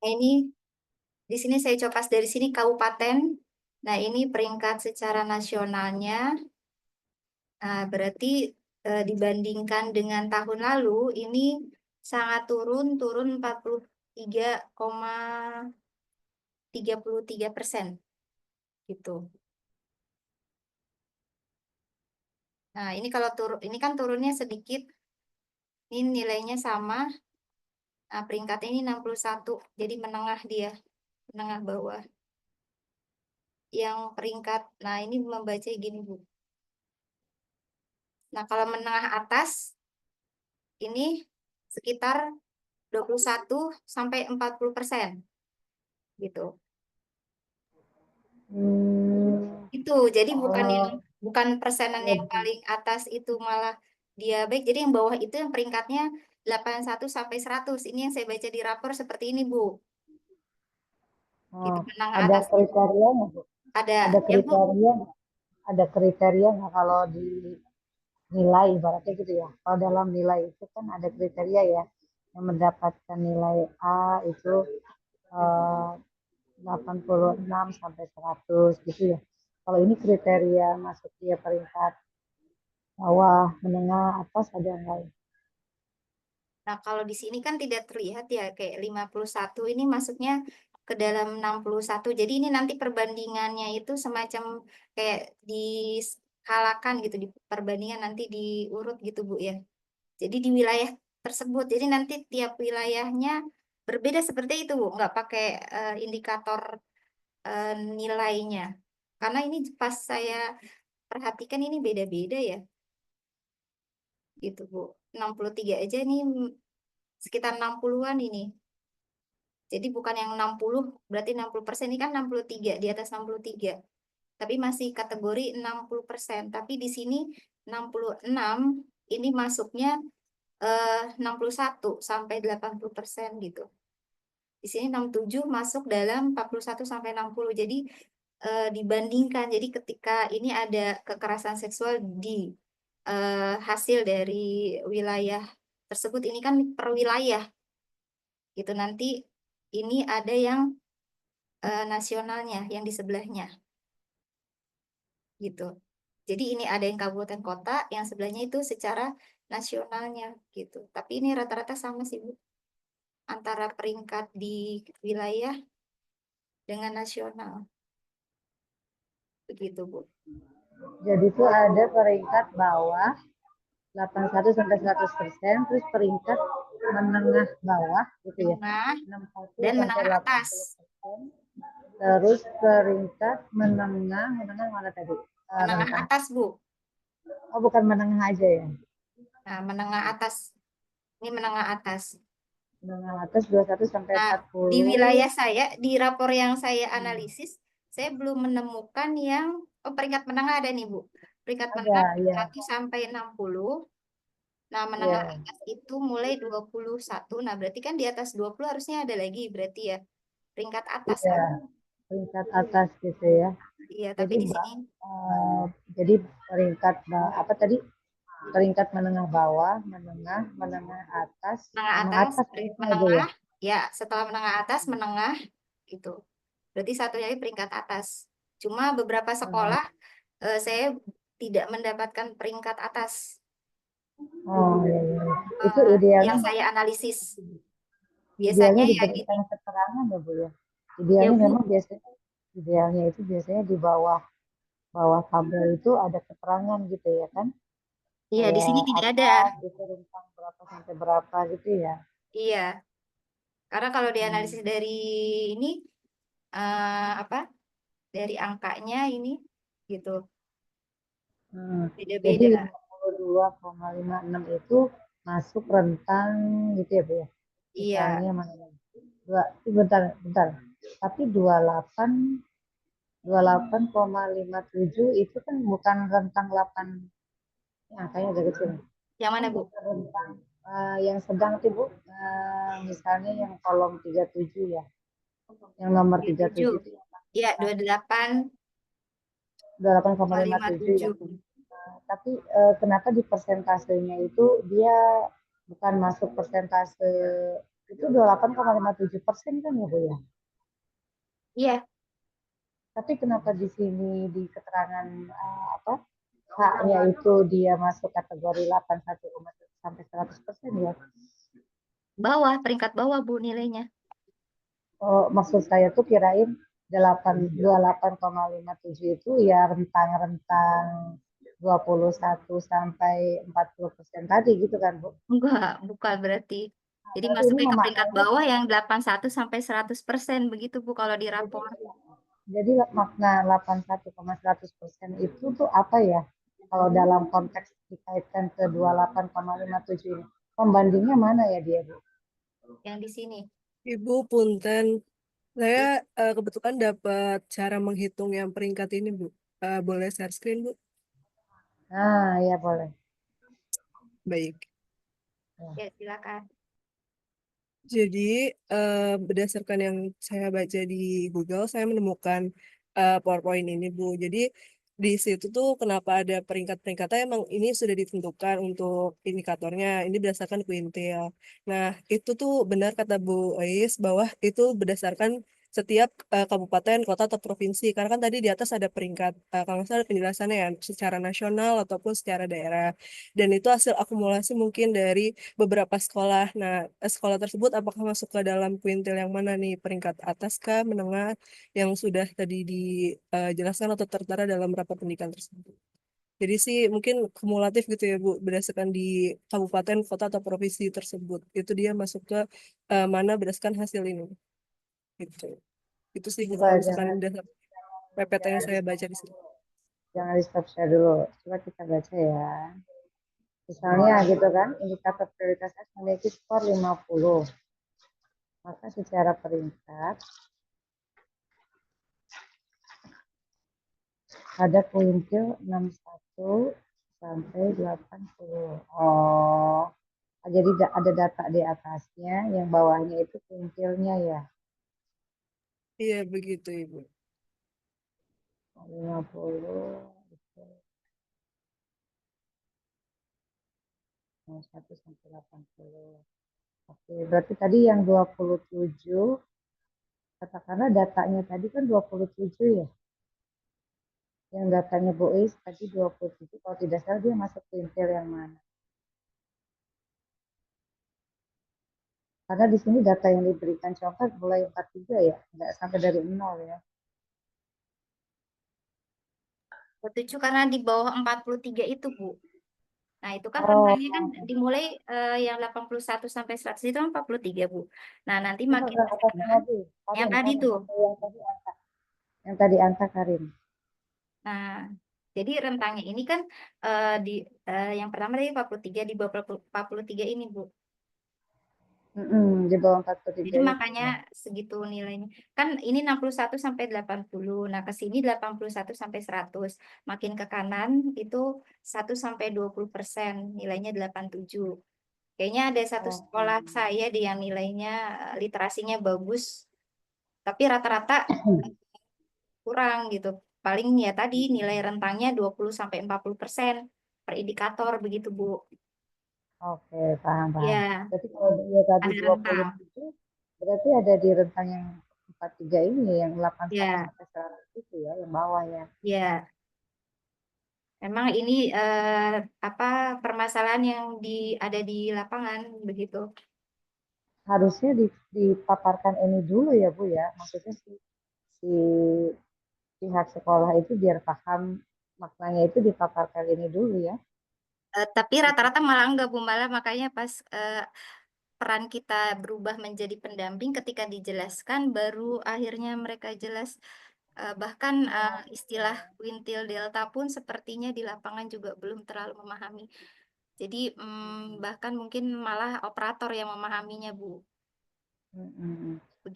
Nah, ini di sini saya copas dari sini kabupaten. Nah, ini peringkat secara nasionalnya. Nah, berarti dibandingkan dengan tahun lalu ini sangat turun 43,33% gitu. Nah, ini kalau ini kan turunnya sedikit. Ini nilainya sama. Nah, peringkatnya ini 61. Jadi menengah dia, menengah bawah. Yang peringkat, nah ini membaca gini, Bu. Nah, kalau menengah atas ini sekitar 21-40% gitu. Itu jadi bukan persenan yang paling atas itu malah dia baik. Jadi yang bawah itu yang peringkatnya 81-100. Ini yang saya baca di rapor seperti ini, Bu. Gitu, menengah ada atas. kriterianya, Bu? Ada Ada ya Bu? kriteria nggak kalau di nilai ibaratnya gitu ya. Kalau dalam nilai itu kan ada kriteria ya, yang mendapatkan nilai A itu 86 sampai 100 gitu ya. Kalau ini kriteria masuk dia peringkat bawah, menengah, atas ada nggak ya? Nah, kalau di sini kan tidak terlihat ya, kayak 51 ini masuknya ke dalam 61. Jadi ini nanti perbandingannya itu semacam kayak diskalakan gitu, di perbandingan nanti diurut gitu Bu ya. Jadi di wilayah tersebut, jadi nanti tiap wilayahnya berbeda seperti itu Bu, nggak pakai indikator nilainya. Karena ini pas saya perhatikan ini beda-beda ya, gitu Bu. 63 aja nih sekitar 60-an ini. Jadi bukan yang 60, berarti 60%, ini kan 63, di atas 63. Tapi masih kategori 60%. Tapi di sini 66, ini masuknya 61 sampai 80% gitu. Di sini 67 masuk dalam 41 sampai 60. Jadi dibandingkan. Jadi ketika ini ada kekerasan seksual di hasil dari wilayah tersebut, ini kan per wilayah gitu. Nanti ini ada yang nasionalnya, yang di sebelahnya gitu. Jadi ini ada yang kabupaten kota, yang sebelahnya itu secara nasionalnya gitu. Tapi ini rata-rata sama sih Bu, antara peringkat di wilayah dengan nasional. Begitu Bu. Jadi itu ada peringkat bawah 81 sampai 100%, terus peringkat menengah bawah gitu ya. Menengah 61 dan sampai menengah atas. 80%. Terus peringkat menengah mana tadi? Menengah Rentang. atas Bu. Oh, bukan menengah aja ya. Nah, menengah atas. Ini menengah atas. Menengah atas 21 sampai Nah, 40. di wilayah saya, di rapor yang saya analisis, saya belum menemukan yang, oh peringkat menengah ada nih Bu. Peringkat menengah Ada ya. 1 sampai 60. Nah, menengah Ya. atas itu mulai 21. Nah, berarti kan di atas 20 harusnya ada lagi berarti ya. Peringkat atas Iya, kan. peringkat atas gitu ya. Iya, tapi Jadi di sini eh, jadi peringkat apa tadi? Peringkat menengah bawah, menengah atas, menengah menengah atas, atas itu aja ya. menengah, ya setelah menengah atas, menengah gitu. Berarti satu lagi peringkat atas. Cuma beberapa sekolah saya tidak mendapatkan peringkat atas Oh iya, iya. Itu idealnya yang saya analisis. idealnya Biasanya ya diberikan ini, keterangan ya Bu ya. ya Idealnya Bu, memang biasanya idealnya itu biasanya di bawah bawah tabel itu ada keterangan gitu ya kan. iya di Kayak sini tidak ada. atas itu rentang berapa sampai berapa gitu ya. Iya, karena kalau Hmm. dianalisis dari ini apa? Dari angkanya ini gitu, Hmm. Jadi beda-beda. 52,56 itu masuk rentang gitu ya Bu ya. Iya, Misalnya mana ya? Bentar. Tapi 28,57 itu kan bukan rentang 8, ya kayaknya agak kecil. yang Kan mana Bu? bukan rentang yang sedang tuh Bu. Misalnya yang kolom 37 ya. Yang nomor 37 27. itu yang Iya, 28, 28,57 ya. 57. Tapi kenapa di persentasenya itu dia bukan masuk persentase itu 28,57% kan ya Bu ya? Iya, Tapi kenapa di sini di keterangan apa haknya itu dia masuk kategori 81 sampai 100% ya? bawah, peringkat bawah Bu nilainya. Oh, maksud saya tuh kirain 28,57 itu ya rentang-rentang 21 sampai 40% tadi gitu kan Bu? Enggak, bukan berarti. Jadi Berarti ini masuknya ke peringkat memaknai bawah yang 81 sampai 100% begitu Bu kalau di jadi, rapor. jadi makna 81,100% itu tuh apa ya? Kalau dalam konteks dikaitkan ke 28,57 ini, pembandingnya mana ya dia Bu? Yang di sini. Ibu punten, saya kebetulan dapat cara menghitung yang peringkat ini, Bu. Boleh share screen, Bu? Nah, ya boleh. Baik. Ya, silakan. Jadi berdasarkan yang saya baca di Google, saya menemukan PowerPoint ini, Bu. Jadi di situ tuh kenapa ada peringkat-peringkatnya, emang ini sudah ditentukan untuk indikatornya, ini berdasarkan kuintil. Nah, itu tuh benar kata Bu Ois bahwa itu berdasarkan setiap kabupaten, kota, atau provinsi. Karena kan tadi di atas ada peringkat, kalau nggak salah ada penjelasannya ya, secara nasional ataupun secara daerah. Dan itu hasil akumulasi mungkin dari beberapa sekolah. Nah, sekolah tersebut apakah masuk ke dalam kuintil yang mana nih? Peringkat atas kah, menengah, yang sudah tadi dijelaskan atau tertera dalam rapat pendidikan tersebut. Jadi sih mungkin kumulatif gitu ya Bu, berdasarkan di kabupaten, kota, atau provinsi tersebut. Itu dia masuk ke mana berdasarkan hasil ini. Gitu. Itu sih Bu, Coba kalau misalkan jangan dasar PPT yang jangan di saya stop baca di sini. dulu. Jangan di stop share dulu. Coba kita baca ya. Misalnya gitu kan, indikator prioritas S memiliki skor 50. Maka secara peringkat ada kuintil 61 sampai 80. Oh, jadi ada data di atasnya, yang bawahnya itu kuintilnya ya. Iya begitu Ibu. 50 itu 1 sampai 80. Oke, berarti tadi yang 27, katakanlah datanya tadi kan 27 ya. Yang datanya Bu Is tadi 27, kalau tidak salah dia masuk kuintil yang mana? Karena di sini data yang diberikan contoh mulai 43 ya, nggak sampai dari 0 ya. 27 karena di bawah 43 itu, Bu. Nah, itu kan Oh, rentangnya kan dimulai yang 81 sampai 100 itu kan 43, Bu. Nah, nanti makin ke atasnya sana, lagi. yang Karin, tadi tuh. yang tadi angka Karin. Nah, jadi rentangnya ini kan di yang pertama tadi 43, di bawah 43 ini, Bu. Di bawah 43 Jadi itu makanya ya. segitu nilainya. Kan ini 61 sampai 80. Nah, ke sini 81 sampai 100. Makin ke kanan itu 1 sampai 20%, nilainya 87. Kayaknya ada satu Oh, sekolah saya di yang nilainya literasinya bagus, tapi rata-rata kurang gitu. Paling ya tadi nilai rentangnya 20 sampai 40% per indikator begitu, Bu. oke, paham. Ya, Jadi kalau dia tadi ada rentang. 27, berarti ada di rentang yang 43 ini, yang 81 Ya, sampai 100 itu ya, yang bawahnya. ya. Memang ini apa permasalahan yang ada di lapangan begitu. Harusnya dipaparkan ini dulu ya Bu ya, maksudnya si pihak sekolah itu biar paham maknanya, itu dipaparkan ini dulu ya. Tapi rata-rata malah enggak, Bu, malah makanya pas peran kita berubah menjadi pendamping ketika dijelaskan baru akhirnya mereka jelas. Bahkan istilah quintil delta pun sepertinya di lapangan juga belum terlalu memahami. Jadi bahkan mungkin malah operator yang memahaminya, Bu.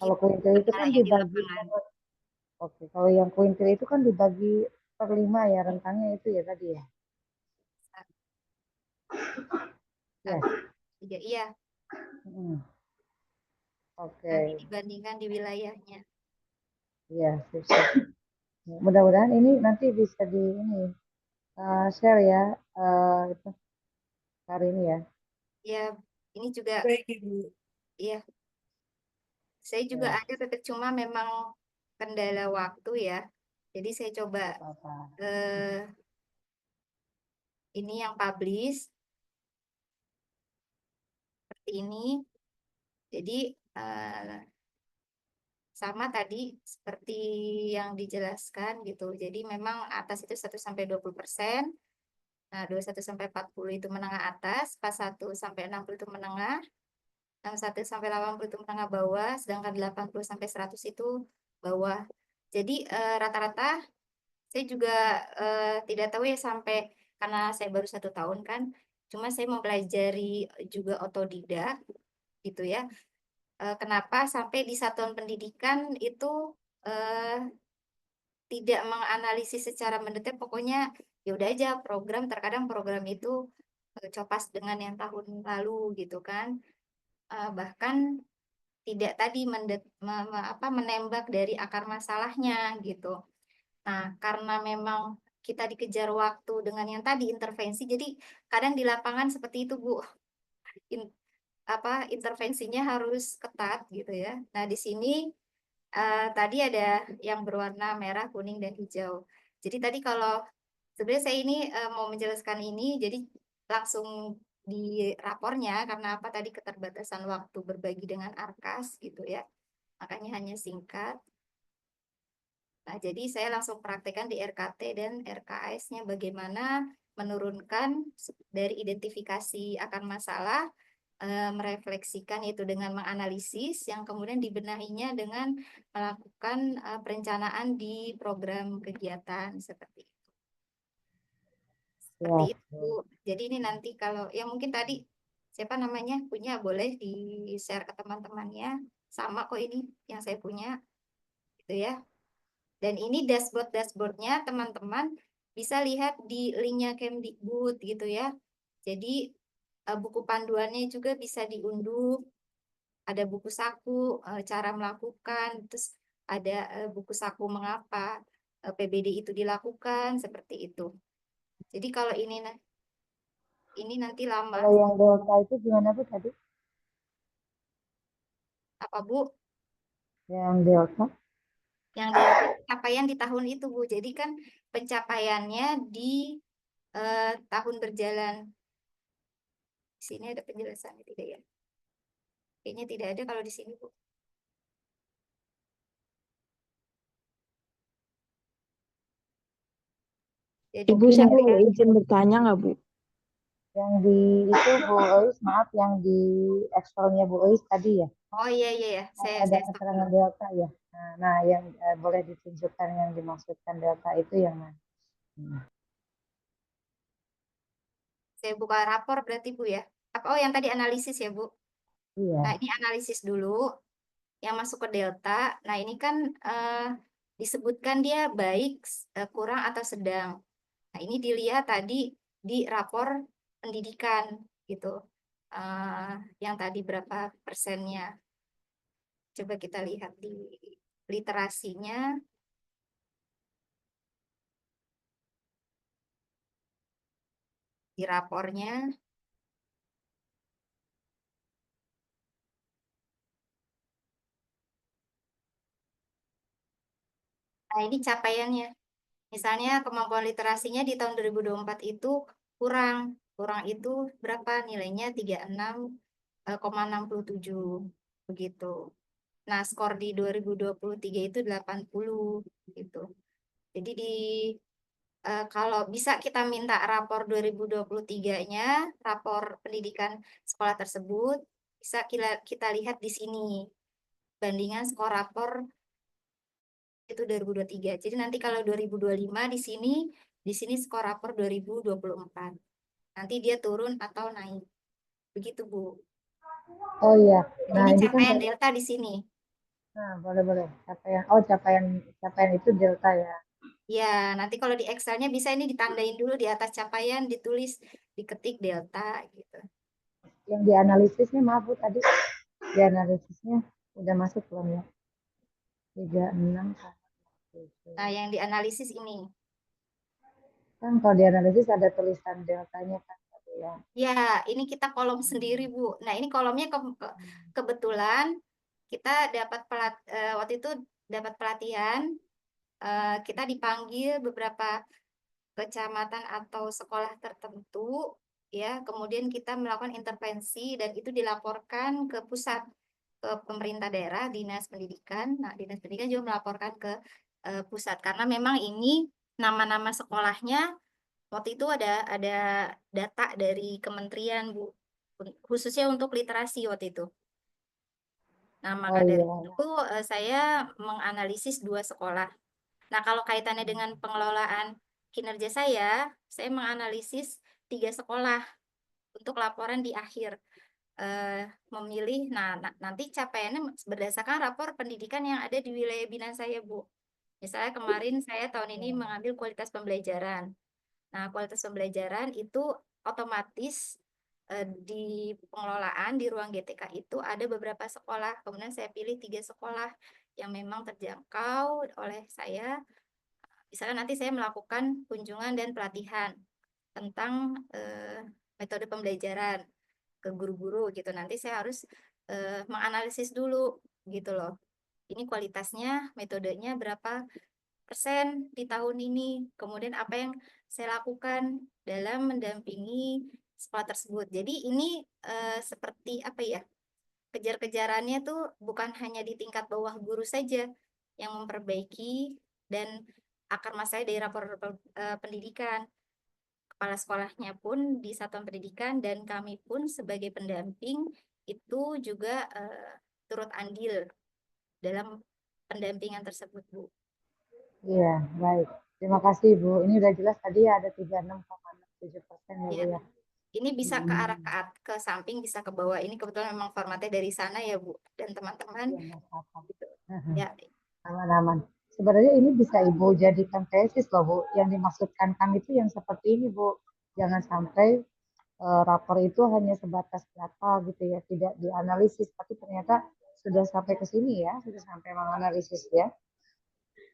Kalau Begitu kuintil itu kan kendalanya di dibagi, lapangan. oke, kalau yang kuintil itu kan dibagi per 5 ya, rentangnya itu ya tadi ya. Ya. 1, 3, iya. Oke, Nanti dibandingkan di wilayahnya. ya, sip. Mudah-mudahan ini nanti bisa di ini share ya, itu hari ini ya. Ya, ini juga, Baik Ibu. ya, saya juga Ya, ada tapi cuma memang kendala waktu ya. Jadi saya coba apa-apa. ini yang publish seperti ini. Jadi sama tadi seperti yang dijelaskan gitu. Jadi memang atas itu 1 sampai 20%. Nah, 21 sampai 40 itu menengah atas, pas 1 sampai 60 itu menengah, 61 sampai 80 itu menengah bawah, sedangkan 80 sampai 100 itu bawah. Jadi rata-rata saya juga tidak tahu ya sampai, karena saya baru 1 tahun kan, cuma saya mempelajari juga otodidak gitu ya. Kenapa sampai di satuan pendidikan itu tidak menganalisis secara mendetail, pokoknya ya udah aja program, terkadang program itu copas dengan yang tahun lalu gitu kan. Bahkan tidak tadi menembak dari akar masalahnya gitu. Nah, karena memang kita dikejar waktu dengan yang tadi intervensi, jadi kadang di lapangan seperti itu, Bu. Intervensinya harus ketat gitu ya. Nah, di sini tadi ada yang berwarna merah, kuning, dan hijau. Jadi tadi kalau sebenarnya saya ini mau menjelaskan ini, jadi langsung di rapornya karena apa tadi keterbatasan waktu berbagi dengan Arkas gitu ya. Makanya hanya singkat. Nah, jadi saya langsung praktekkan di RKT dan RKS-nya bagaimana menurunkan dari identifikasi akan masalah, merefleksikan itu dengan menganalisis, yang kemudian dibenahinya dengan melakukan perencanaan di program kegiatan seperti itu. Seperti Ya, itu. Jadi ini nanti kalau yang mungkin tadi siapa namanya punya boleh di-share ke teman-temannya. Sama kok ini yang saya punya gitu ya. Dan ini dashboardnya teman-teman bisa lihat di linknya Kemdikbud gitu ya. Jadi buku panduannya juga bisa diunduh. Ada buku saku cara melakukan, terus ada buku saku mengapa PBD itu dilakukan seperti itu. Jadi kalau ini nanti lama. kalau yang delta itu gimana Bu tadi? Apa Bu? Yang delta? Yang delta pencapaian di tahun itu Bu. Jadi kan pencapaiannya di tahun berjalan. Di sini ada penjelasannya tidak ya? Kayaknya tidak ada kalau di sini Bu. Jadi Ibu, saya boleh izin bertanya nggak, Bu? Yang di itu Bu Eis, maaf, yang di Excelnya Bu Eis tadi ya, oh iya ya, kan saya ada stop keterangan dulu. delta ya. Nah, yang boleh ditunjukkan yang dimaksudkan delta itu yang mana? Saya buka rapor berarti Bu ya. Oh yang tadi analisis ya Bu. Nah Iya. ini analisis dulu. Yang masuk ke delta. Nah ini kan disebutkan dia baik, kurang atau sedang. Nah ini dilihat tadi di rapor pendidikan gitu. Yang tadi berapa persennya. Coba kita lihat di literasinya, di rapornya. Nah ini capaiannya. Misalnya kemampuan literasinya di tahun 2024 itu kurang. Kurang itu berapa? Nilainya 36,67 begitu. Nah, skor di 2023 itu 80 gitu. Jadi kalau bisa kita minta rapor 2023-nya, rapor pendidikan sekolah tersebut, bisa kita lihat di sini. Bandingan skor rapor itu 2023. Jadi nanti kalau 2025 di sini skor rapor 2024. Nanti dia turun atau naik. Begitu, Bu. Oh iya. Jadi Nah, ini ini kan capaian delta di sini. nah, boleh capaian. Oh, capaian itu delta ya. Ya, nanti kalau di Excel-nya bisa ini ditandain dulu di atas capaian, ditulis, diketik delta gitu. Yang dianalisisnya maaf Bu tadi. Dianalisisnya udah masuk belum ya? 36. Nah, yang dianalisis ini. Kan kalau dianalisis ada tulisan deltanya kan tadi ya. Ya, ini kita kolom sendiri, Bu. Nah, ini kolomnya kebetulan kita dapat waktu itu dapat pelatihan, kita dipanggil beberapa kecamatan atau sekolah tertentu, ya. Kemudian kita melakukan intervensi dan itu dilaporkan ke pusat, ke pemerintah daerah, dinas pendidikan. Nah, dinas pendidikan juga melaporkan ke pusat karena memang ini nama-nama sekolahnya waktu itu ada data dari kementerian Bu, khususnya untuk literasi waktu itu. Nah, maka Oh dari iya. itu saya menganalisis 2 sekolah. Nah, kalau kaitannya dengan pengelolaan kinerja saya menganalisis 3 sekolah untuk laporan di akhir. Memilih, nanti capaiannya berdasarkan rapor pendidikan yang ada di wilayah binaan saya, Bu. Misalnya kemarin saya tahun ini mengambil kualitas pembelajaran. Nah, kualitas pembelajaran itu otomatis di pengelolaan di ruang GTK itu ada beberapa sekolah. Kemudian saya pilih 3 sekolah yang memang terjangkau oleh saya. Misalkan nanti saya melakukan kunjungan dan pelatihan tentang metode pembelajaran ke guru-guru gitu. Nanti saya harus menganalisis dulu gitu loh. Ini kualitasnya, metodenya berapa persen di tahun ini. Kemudian apa yang saya lakukan dalam mendampingi sekolah tersebut. Jadi ini seperti apa ya? Kejar-kejarannya tuh bukan hanya di tingkat bawah guru saja yang memperbaiki dan akar masalahnya dari rapor pendidikan. Kepala sekolahnya pun di satuan pendidikan dan kami pun sebagai pendamping itu juga turut andil dalam pendampingan tersebut, Bu. Iya, baik. Terima kasih, Bu. Ini udah jelas tadi ya ada 36,67% ya, Bu Ya, ya. ini bisa ke arah ke samping, bisa ke bawah. Ini kebetulan memang formatnya dari sana ya, Bu. Dan teman-teman Iya, nggak apa-apa. gitu. Ya, Aman-aman. Sebenarnya ini bisa Ibu jadikan tesis loh, Bu. Yang dimaksudkan kami itu yang seperti ini, Bu. Jangan sampai rapor itu hanya sebatas data gitu ya, tidak dianalisis, tapi ternyata sudah sampai ke sini ya, sudah sampai menganalisis ya.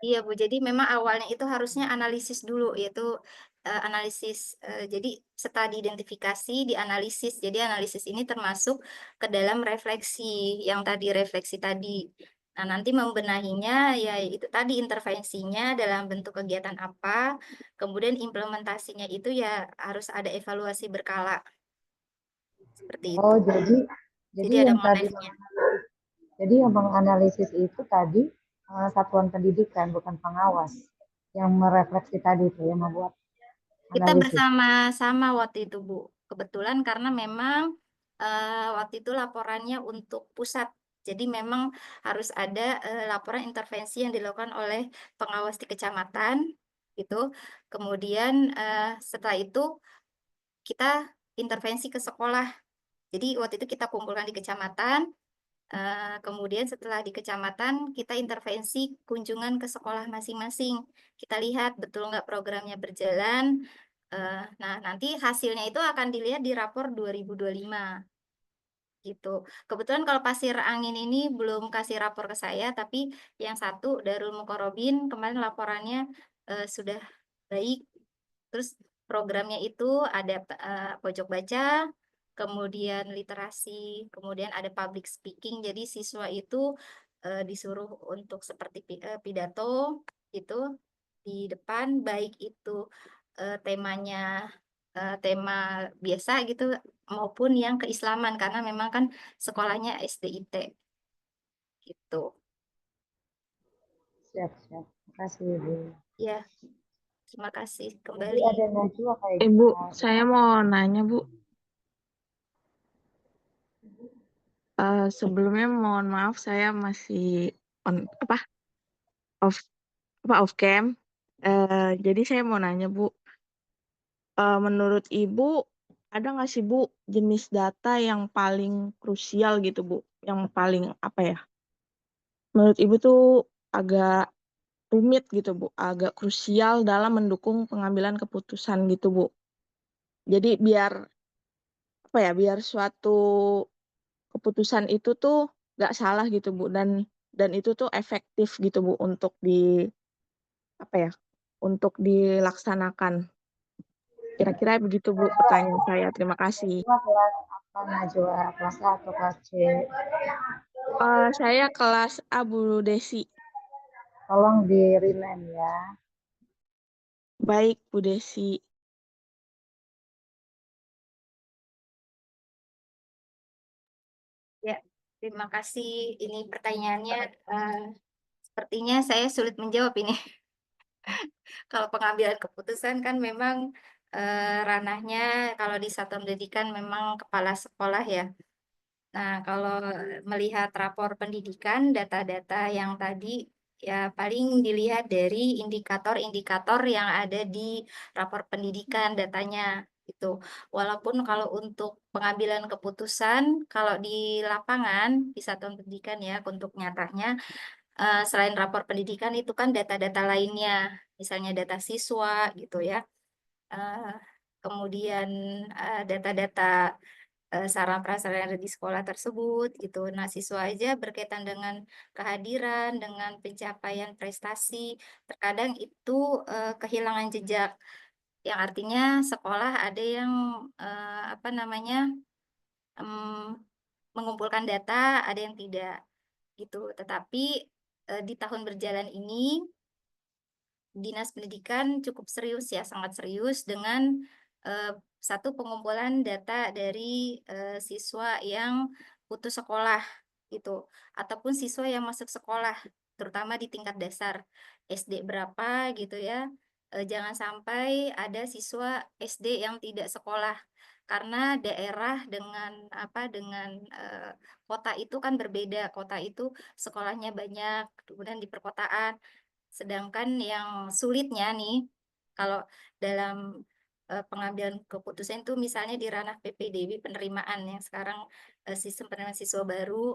iya Bu, jadi memang awalnya itu harusnya analisis dulu, yaitu analisis. Jadi setelah diidentifikasi, dianalisis. Jadi analisis ini termasuk ke dalam refleksi, yang tadi refleksi tadi. Nah, nanti membenahinya ya itu tadi intervensinya dalam bentuk kegiatan apa, kemudian implementasinya itu ya harus ada evaluasi berkala. Seperti Oh, itu. Jadi ada yang tadi modelnya. jadi yang menganalisis itu tadi satuan pendidikan bukan pengawas yang merefleksi tadi itu yang membuat Kita analisis. bersama-sama waktu itu, Bu. Kebetulan karena memang waktu itu laporannya untuk pusat. Jadi memang harus ada laporan intervensi yang dilakukan oleh pengawas di kecamatan, gitu. Kemudian setelah itu kita intervensi ke sekolah. Jadi waktu itu kita kumpulkan di kecamatan. Kemudian setelah di kecamatan, kita intervensi kunjungan ke sekolah masing-masing. Kita lihat betul nggak programnya berjalan. Nah, nanti hasilnya itu akan dilihat di rapor 2025. Gitu. Kebetulan kalau Pasir Angin ini belum kasih rapor ke saya, tapi yang satu Darul Mukorobin kemarin laporannya sudah baik. Terus programnya itu ada pojok baca, kemudian literasi, kemudian ada public speaking. Jadi siswa itu disuruh untuk seperti pidato itu di depan, baik itu temanya tema biasa gitu maupun yang keislaman karena memang kan sekolahnya SDIT gitu. Siap, siap. Terima kasih, Ibu. Ya, terima kasih Jadi kembali. ada Najwa kayak Bu, gitu. saya mau nanya, Bu. Sebelumnya mohon maaf saya masih on off off cam. Jadi saya mau nanya, Bu. Menurut Ibu ada nggak sih, Bu, jenis data yang paling krusial gitu, Bu? Yang paling apa ya? Menurut Ibu tuh agak rumit gitu, Bu. Agak krusial dalam mendukung pengambilan keputusan gitu, Bu. Jadi biar apa ya? Biar suatu keputusan itu tuh nggak salah gitu, Bu, dan itu tuh efektif gitu, Bu, untuk apa ya? Untuk dilaksanakan. Kira-kira begitu, Bu, pertanyaan saya. Terima kasih. Najwa kelas apa Najwa? Kelas A atau kelas C? Saya kelas A, Bu Desi. Tolong di remind ya. Baik, Bu Desi. Ya, terima kasih. Ini pertanyaannya sepertinya saya sulit menjawab ini. Kalau pengambilan keputusan kan memang ranahnya kalau di satuan pendidikan memang kepala sekolah ya. Nah, kalau melihat rapor pendidikan, data-data yang tadi ya paling dilihat dari indikator-indikator yang ada di rapor pendidikan datanya itu. Walaupun kalau untuk pengambilan keputusan, kalau di lapangan di satuan pendidikan ya untuk nyatanya selain rapor pendidikan itu kan data-data lainnya, misalnya data siswa gitu ya. Eh, Kemudian data-data sarana prasarana yang ada di sekolah tersebut gitu. Nah, siswa aja berkaitan dengan kehadiran, dengan pencapaian prestasi, terkadang itu kehilangan jejak. Yang artinya sekolah ada yang apa namanya mengumpulkan data, ada yang tidak gitu. Tetapi di tahun berjalan ini Dinas Pendidikan cukup serius ya, sangat serius dengan satu pengumpulan data dari siswa yang putus sekolah gitu, ataupun siswa yang masuk sekolah, terutama di tingkat dasar SD berapa gitu ya. Jangan sampai ada siswa SD yang tidak sekolah karena daerah dengan kota itu kan berbeda. Kota itu sekolahnya banyak, kemudian di perkotaan. Sedangkan yang sulitnya nih, kalau dalam pengambilan keputusan itu misalnya di ranah PPDB penerimaan yang sekarang sistem penerimaan siswa baru.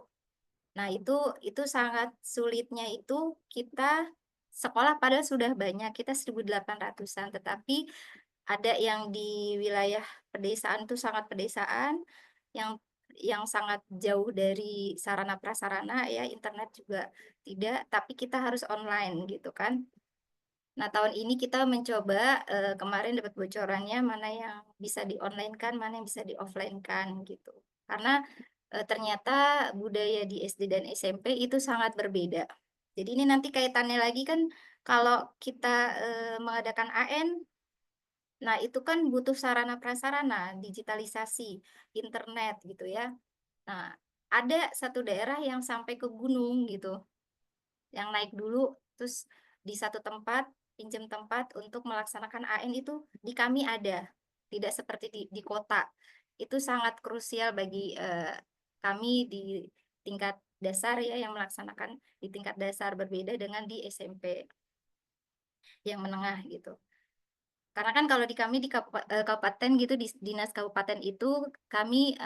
Nah, itu sangat sulitnya itu kita sekolah padahal sudah banyak, kita 1.800-an, tetapi ada yang di wilayah pedesaan itu sangat pedesaan, yang sangat jauh dari sarana prasarana ya, internet juga tidak, tapi kita harus online gitu kan. Nah, tahun ini kita mencoba kemarin dapat bocorannya mana yang bisa di-online-kan, mana yang bisa di-offline-kan gitu. Karena ternyata budaya di SD dan SMP itu sangat berbeda. Jadi ini nanti kaitannya lagi kan kalau kita mengadakan AN, nah itu kan butuh sarana prasarana, digitalisasi, internet gitu ya. Nah, ada satu daerah yang sampai ke gunung gitu, yang naik dulu, terus di satu tempat, pinjam tempat untuk melaksanakan AN itu di kami ada, tidak seperti di kota. Itu sangat krusial bagi kami di tingkat dasar ya, yang melaksanakan di tingkat dasar, berbeda dengan di SMP yang menengah gitu. Karena kan kalau di kami di kabupaten gitu, di dinas kabupaten itu kami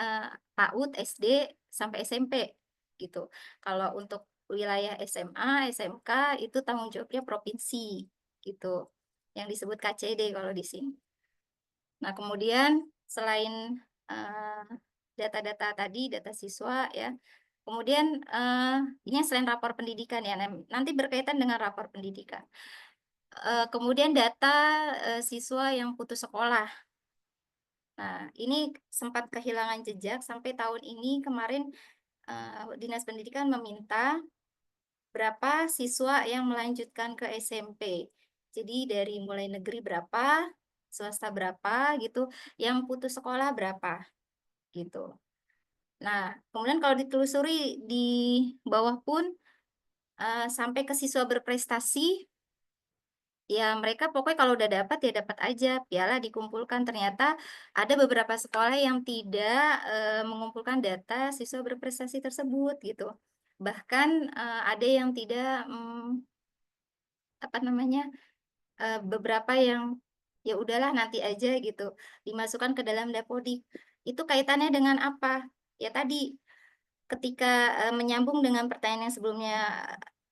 PAUD SD sampai SMP gitu. Kalau untuk wilayah SMA, SMK itu tanggung jawabnya provinsi gitu. Yang disebut KCD kalau di sini. Nah, kemudian selain data-data tadi, data siswa ya. Kemudian ini selain rapor pendidikan ya, nanti berkaitan dengan rapor pendidikan. Kemudian data siswa yang putus sekolah. Nah, ini sempat kehilangan jejak sampai tahun ini. Kemarin Dinas Pendidikan meminta berapa siswa yang melanjutkan ke SMP. Jadi dari mulai negeri berapa, swasta berapa gitu, yang putus sekolah berapa gitu. Nah, kemudian kalau ditelusuri di bawah pun sampai ke siswa berprestasi, ya mereka pokoknya kalau udah dapat ya dapat aja, piala dikumpulkan. Ternyata ada beberapa sekolah yang tidak mengumpulkan data siswa berprestasi tersebut gitu. Bahkan ada yang tidak apa namanya, beberapa yang ya udahlah nanti aja gitu, dimasukkan ke dalam Dapodik. Itu kaitannya dengan apa? Ya tadi ketika menyambung dengan pertanyaan yang sebelumnya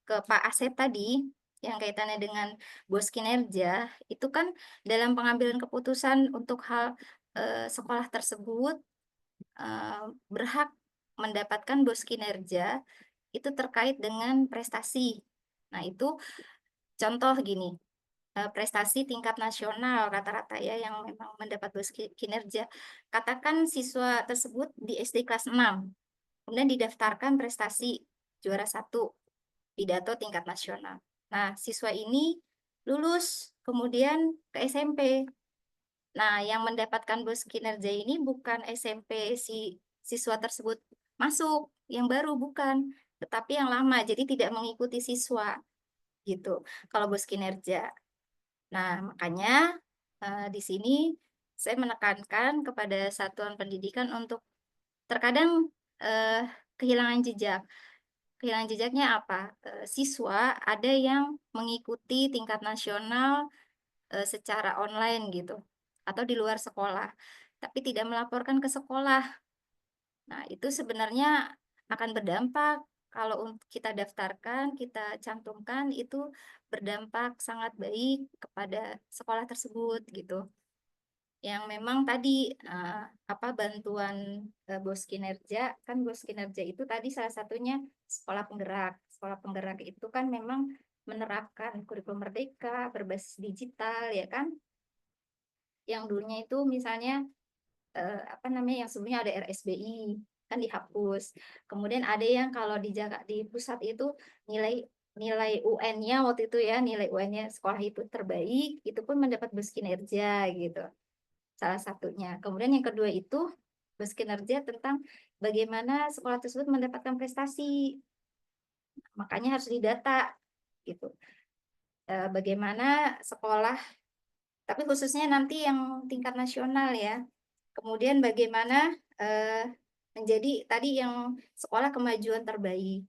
ke Pak Asep tadi, yang kaitannya dengan bos kinerja, itu kan dalam pengambilan keputusan untuk hal sekolah tersebut berhak mendapatkan bos kinerja itu terkait dengan prestasi. Nah, itu contoh gini, prestasi tingkat nasional rata-rata ya yang memang mendapat bos kinerja. Katakan siswa tersebut di SD kelas 6, kemudian didaftarkan prestasi juara 1 pidato tingkat nasional. Nah, siswa ini lulus kemudian ke SMP. Nah, yang mendapatkan bos kinerja ini bukan SMP si siswa tersebut masuk, yang baru bukan, tetapi yang lama, jadi tidak mengikuti siswa gitu. Kalau bos kinerja. Nah, makanya di sini saya menekankan kepada satuan pendidikan untuk terkadang kehilangan jejak. Kehilangan jejaknya apa? Siswa ada yang mengikuti tingkat nasional secara online gitu, atau di luar sekolah, tapi tidak melaporkan ke sekolah. Nah, itu sebenarnya akan berdampak kalau kita daftarkan, kita cantumkan, itu berdampak sangat baik kepada sekolah tersebut gitu. yang memang tadi bantuan bos kinerja, kan bos kinerja itu tadi salah satunya sekolah penggerak. Sekolah penggerak itu kan memang menerapkan kurikulum merdeka berbasis digital, ya kan? Yang dulunya itu misalnya yang sebelumnya ada RSBI kan dihapus. Kemudian ada yang kalau di pusat itu nilai nilai UN-nya waktu itu ya, nilai UN-nya sekolah itu terbaik, itu pun mendapat bus kinerja gitu. Salah satunya. Kemudian yang kedua itu bus kinerja tentang bagaimana sekolah tersebut mendapatkan prestasi. Makanya harus didata gitu. Bagaimana sekolah, tapi khususnya nanti yang tingkat nasional ya. Kemudian bagaimana menjadi tadi yang sekolah kemajuan terbaik.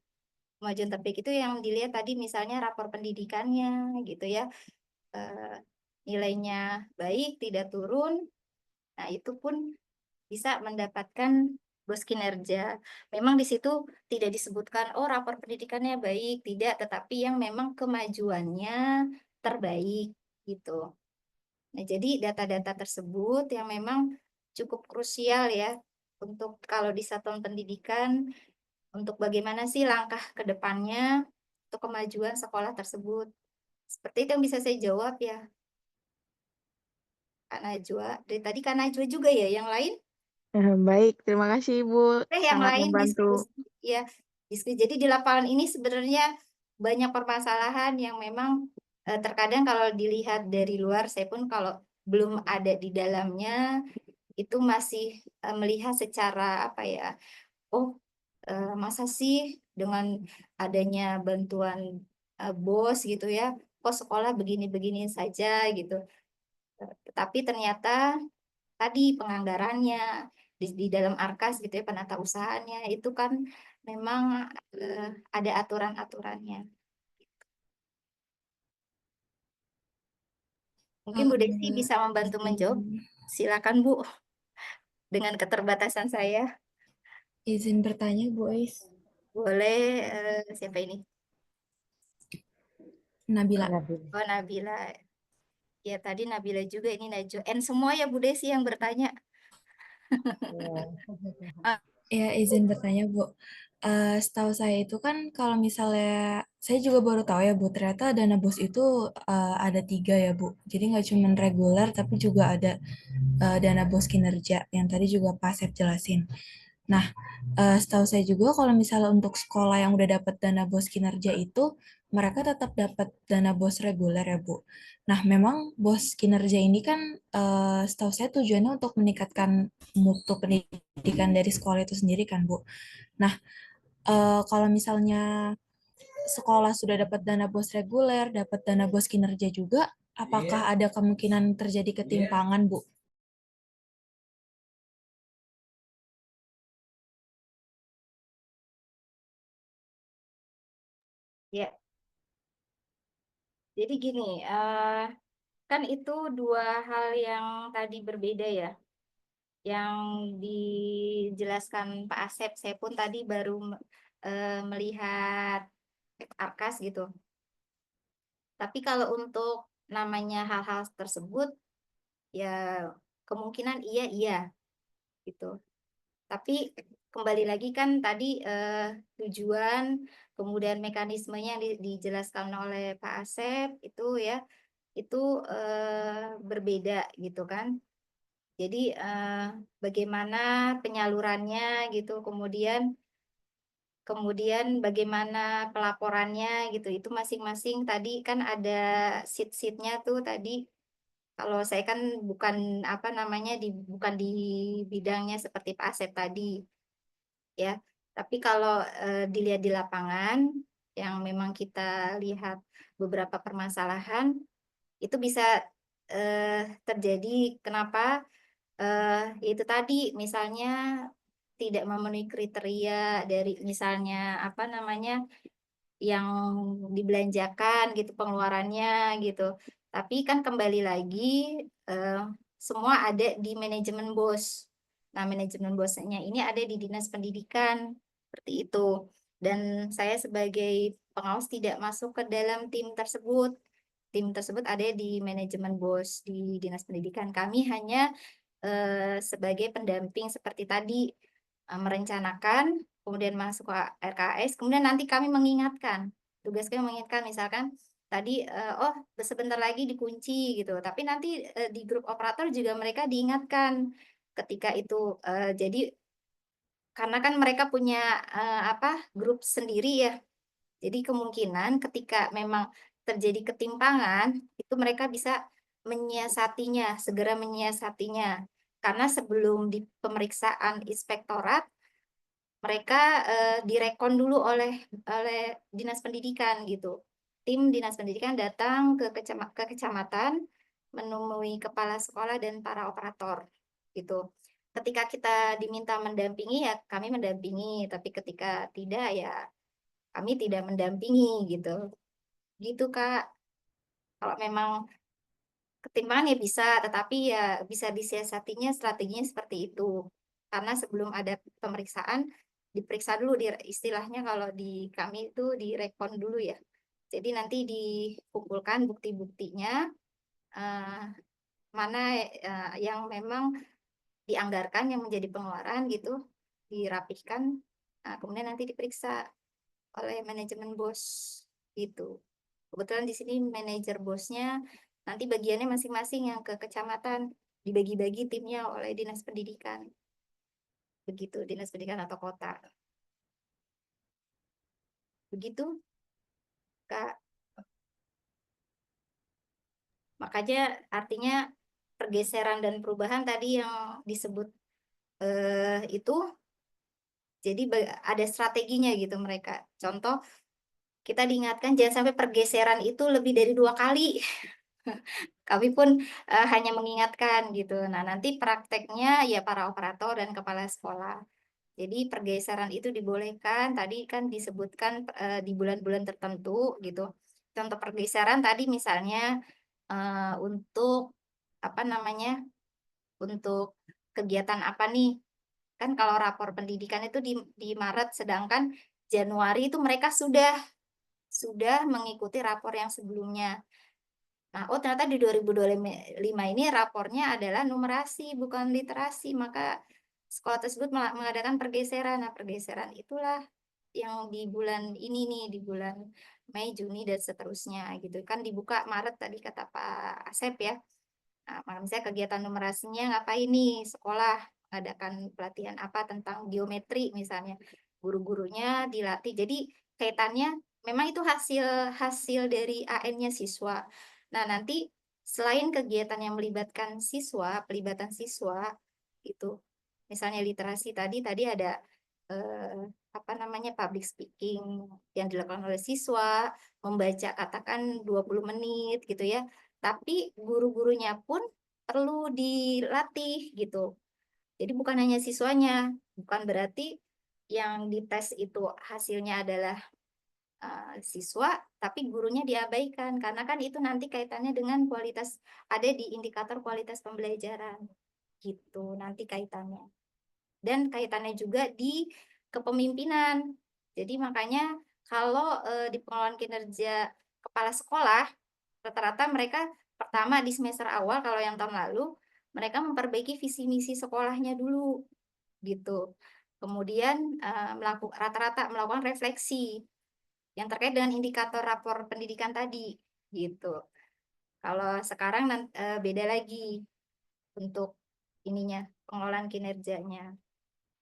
Kemajuan terbaik itu yang dilihat tadi misalnya rapor pendidikannya gitu ya. Nilainya baik, tidak turun. Nah, itu pun bisa mendapatkan bos kinerja. Memang di situ tidak disebutkan, oh rapor pendidikannya baik, tidak, tetapi yang memang kemajuannya terbaik gitu. Nah, jadi data-data tersebut yang memang cukup krusial ya untuk kalau di satuan pendidikan, untuk bagaimana sih langkah ke depannya untuk kemajuan sekolah tersebut. Seperti itu yang bisa saya jawab ya, Kak Najwa. Dari tadi Kak Najwa juga ya, yang lain? Baik, terima kasih Ibu, Yang sangat lain membantu. diskusi ya. Diskusi. Jadi di lapangan ini sebenarnya banyak permasalahan yang memang terkadang kalau dilihat dari luar, saya pun kalau belum ada di dalamnya itu masih melihat secara apa ya, oh masa sih dengan adanya bantuan bos gitu ya, kok sekolah begini-begini saja gitu. Tetapi ternyata tadi penganggarannya di dalam Arkas gitu ya, penata usahanya itu kan memang ada aturan-aturannya. Mungkin Bu Desi bisa membantu menjawab. Silakan Bu, dengan keterbatasan saya. Izin bertanya, Bu Ais. Boleh, siapa ini? Nabila. Oh, Nabila. Ya, tadi Nabila juga, ini Najwa. Semua ya Bu Desi yang bertanya. Ya, izin bertanya, Bu. Setahu saya itu kan kalau misalnya, saya juga baru tahu ya, Bu, ternyata dana bos itu ada 3 ya, Bu. Jadi nggak cuma reguler, tapi juga ada dana bos kinerja, yang tadi juga Pak Asep jelasin. Nah, setahu saya juga kalau misalnya untuk sekolah yang udah dapat dana bos kinerja itu, mereka tetap dapat dana bos reguler ya, Bu. Nah, memang bos kinerja ini kan setahu saya tujuannya untuk meningkatkan mutu pendidikan dari sekolah itu sendiri kan, Bu. Nah, kalau misalnya sekolah sudah dapat dana bos reguler, dapat dana bos kinerja juga, apakah ada kemungkinan terjadi ketimpangan, Bu? Ya, jadi gini, kan itu dua hal yang tadi berbeda ya. Yang dijelaskan Pak Asep, saya pun tadi baru melihat Arkas gitu. Tapi kalau untuk namanya hal-hal tersebut, ya kemungkinan iya gitu. Tapi kembali lagi kan tadi tujuan, kemudian mekanismenya yang dijelaskan oleh Pak Asep itu ya, itu berbeda gitu kan. Jadi bagaimana penyalurannya gitu, kemudian bagaimana pelaporannya gitu, itu masing-masing tadi kan ada sheet-sheetnya tuh tadi. Kalau saya kan bukan bukan di bidangnya seperti Pak Asep tadi ya. Tapi kalau dilihat di lapangan, yang memang kita lihat beberapa permasalahan itu bisa terjadi. Kenapa? Itu tadi misalnya tidak memenuhi kriteria dari misalnya yang dibelanjakan gitu pengeluarannya gitu. Tapi kan kembali lagi eh, semua ada di manajemen bos. Nah, manajemen bosnya ini ada di Dinas Pendidikan seperti itu. Dan saya sebagai pengawas tidak masuk ke dalam tim tersebut. tim tersebut ada di manajemen BOS di Dinas Pendidikan. Kami hanya sebagai pendamping seperti tadi, merencanakan, kemudian masuk ke RKS, kemudian nanti kami mengingatkan. Tugas kami mengingatkan, misalkan tadi, oh sebentar lagi dikunci gitu, tapi nanti di grup operator juga mereka diingatkan ketika itu. Jadi karena kan mereka punya grup sendiri ya. Jadi kemungkinan ketika memang terjadi ketimpangan, itu mereka bisa menyiasatinya, segera menyiasatinya. Karena sebelum di pemeriksaan inspektorat, mereka direkon dulu oleh Dinas Pendidikan gitu. Tim Dinas Pendidikan datang ke kecamatan, menemui kepala sekolah dan para operator gitu. Ketika kita diminta mendampingi ya kami mendampingi, tapi ketika tidak ya kami tidak mendampingi gitu. Gitu Kak. Kalau memang ketimpangan ya bisa, tetapi ya bisa disiasatinya strateginya seperti itu. Karena sebelum ada pemeriksaan, diperiksa dulu, istilahnya kalau di kami itu direkon dulu ya. Jadi nanti dikumpulkan bukti-buktinya, eh, mana yang memang dianggarkan yang menjadi pengeluaran gitu, dirapihkan, kemudian nanti diperiksa oleh manajemen BOS gitu. Kebetulan di sini manajer BOS-nya nanti bagiannya masing-masing yang ke kecamatan dibagi-bagi timnya oleh Dinas Pendidikan. Begitu, Dinas Pendidikan atau kota. Begitu, Kak. Makanya artinya pergeseran dan perubahan tadi yang disebut itu jadi ada strateginya gitu mereka. Contoh, kita diingatkan jangan sampai pergeseran itu lebih dari 2 kali. Kami pun hanya mengingatkan gitu. Nah, nanti prakteknya ya para operator dan kepala sekolah. Jadi pergeseran itu dibolehkan, tadi kan disebutkan di bulan-bulan tertentu gitu. Contoh pergeseran tadi misalnya untuk apa namanya? Untuk kegiatan apa nih? Kan kalau rapor pendidikan itu di Maret, sedangkan Januari itu mereka sudah mengikuti rapor yang sebelumnya. Nah, oh ternyata di 2025 ini rapornya adalah numerasi, bukan literasi. Maka sekolah tersebut mengadakan pergeseran. Nah, pergeseran itulah yang di bulan ini nih, di bulan Mei, Juni, dan seterusnya gitu. Kan dibuka Maret tadi kata Pak Asep ya. Nah, misalnya kegiatan numerasinya ngapain nih sekolah, mengadakan pelatihan apa tentang geometri misalnya. Guru-gurunya dilatih. Jadi kaitannya memang itu hasil dari AN-nya siswa. Nah, nanti selain kegiatan yang melibatkan siswa, pelibatan siswa itu misalnya literasi tadi ada apa namanya public speaking yang dilakukan oleh siswa, membaca katakan 20 menit gitu ya. Tapi guru-gurunya pun perlu dilatih gitu. Jadi bukan hanya siswanya, bukan berarti yang dites itu hasilnya adalah siswa, tapi gurunya diabaikan karena kan itu nanti kaitannya dengan kualitas, ada di indikator kualitas pembelajaran gitu nanti kaitannya. Dan kaitannya juga di kepemimpinan. Jadi makanya kalau di pengelolaan kinerja kepala sekolah, rata-rata mereka pertama di semester awal kalau yang tahun lalu, mereka memperbaiki visi misi sekolahnya dulu gitu. Kemudian rata-rata melakukan refleksi yang terkait dengan indikator rapor pendidikan tadi gitu. Kalau sekarang beda lagi untuk ininya pengelolaan kinerjanya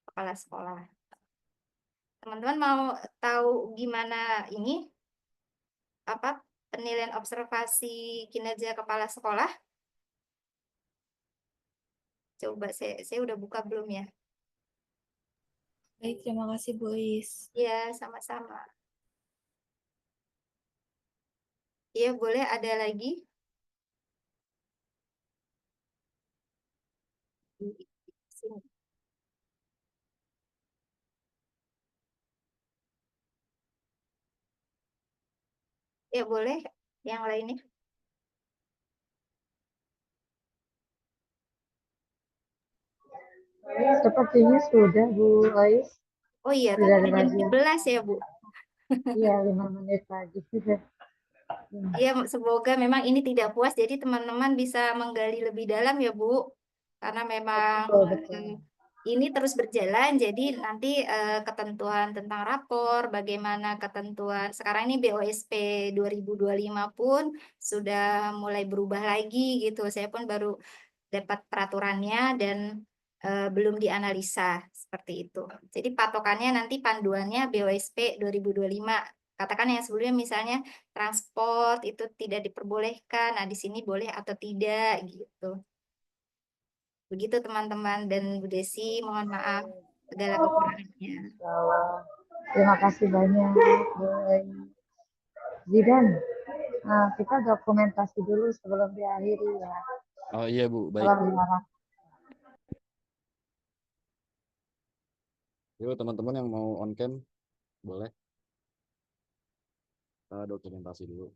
kepala sekolah. Teman-teman mau tahu gimana ini apa penilaian observasi kinerja kepala sekolah? Coba saya udah buka belum ya? Baik, terima kasih Bu Is. Ya, sama-sama. Iya, boleh ada lagi? Di sini. Ya, boleh yang lainnya. Sepertinya sudah Bu Ais. Oh iya, Tidak tapi ada jam lagi. 11 ya, Bu. Iya, 5 menit lagi sudah. Ya, semoga memang ini tidak puas, jadi teman-teman bisa menggali lebih dalam ya, Bu. Karena memang Betul. ini terus berjalan, jadi nanti ketentuan tentang rapor, bagaimana ketentuan, sekarang ini BOSP 2025 pun sudah mulai berubah lagi gitu. Saya pun baru dapat peraturannya dan belum dianalisa seperti itu. Jadi patokannya nanti panduannya BOSP 2025. Katakan yang sebelumnya misalnya transport itu tidak diperbolehkan, nah di sini boleh atau tidak gitu. Begitu teman-teman, dan Bu Desi mohon maaf segala kekurangannya. Insyaallah. Terima kasih banyak, Bu Zidan. Nah, kita dokumentasi dulu sebelum diakhiri ya. Oh iya Bu, baik. Salam diarah. Yuk teman-teman yang mau on cam boleh kita dokumentasi dulu.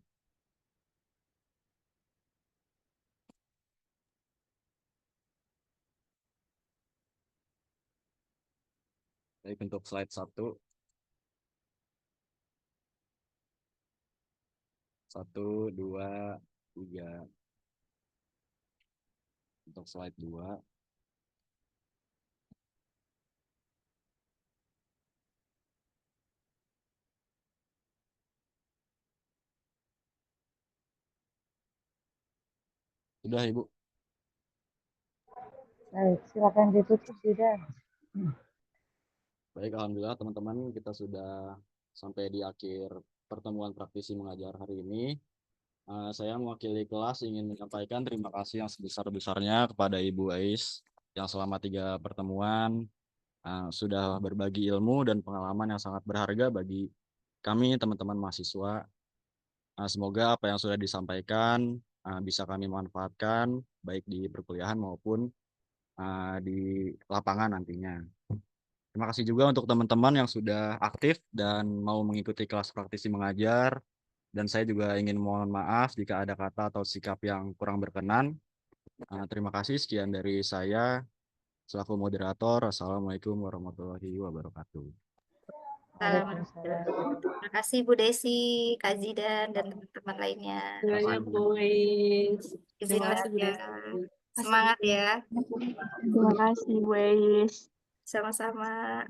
Baik, untuk slide 1. 1, 2, 3. Untuk slide 2. Sudah Ibu? Baik, silakan ditutup Zidan. Baik, alhamdulillah teman-teman, kita sudah sampai di akhir pertemuan praktisi mengajar hari ini. Saya mewakili kelas ingin menyampaikan terima kasih yang sebesar-besarnya kepada Ibu Ais yang selama 3 pertemuan sudah berbagi ilmu dan pengalaman yang sangat berharga bagi kami teman-teman mahasiswa. Semoga apa yang sudah disampaikan bisa kami manfaatkan baik di perkuliahan maupun di lapangan nantinya. Terima kasih juga untuk teman-teman yang sudah aktif dan mau mengikuti kelas praktisi mengajar. Dan saya juga ingin mohon maaf jika ada kata atau sikap yang kurang berkenan. Terima kasih, sekian dari saya selaku moderator. Assalamualaikum warahmatullahi wabarakatuh. Waalaikumsalam. Terima kasih Bu Desi, Kak Zidan, dan teman-teman lainnya. Terima kasih, Bu. Izin Terima kasih, Bu ya. Desi. Semangat ya. Terima kasih, Bu Ais. Sama-sama.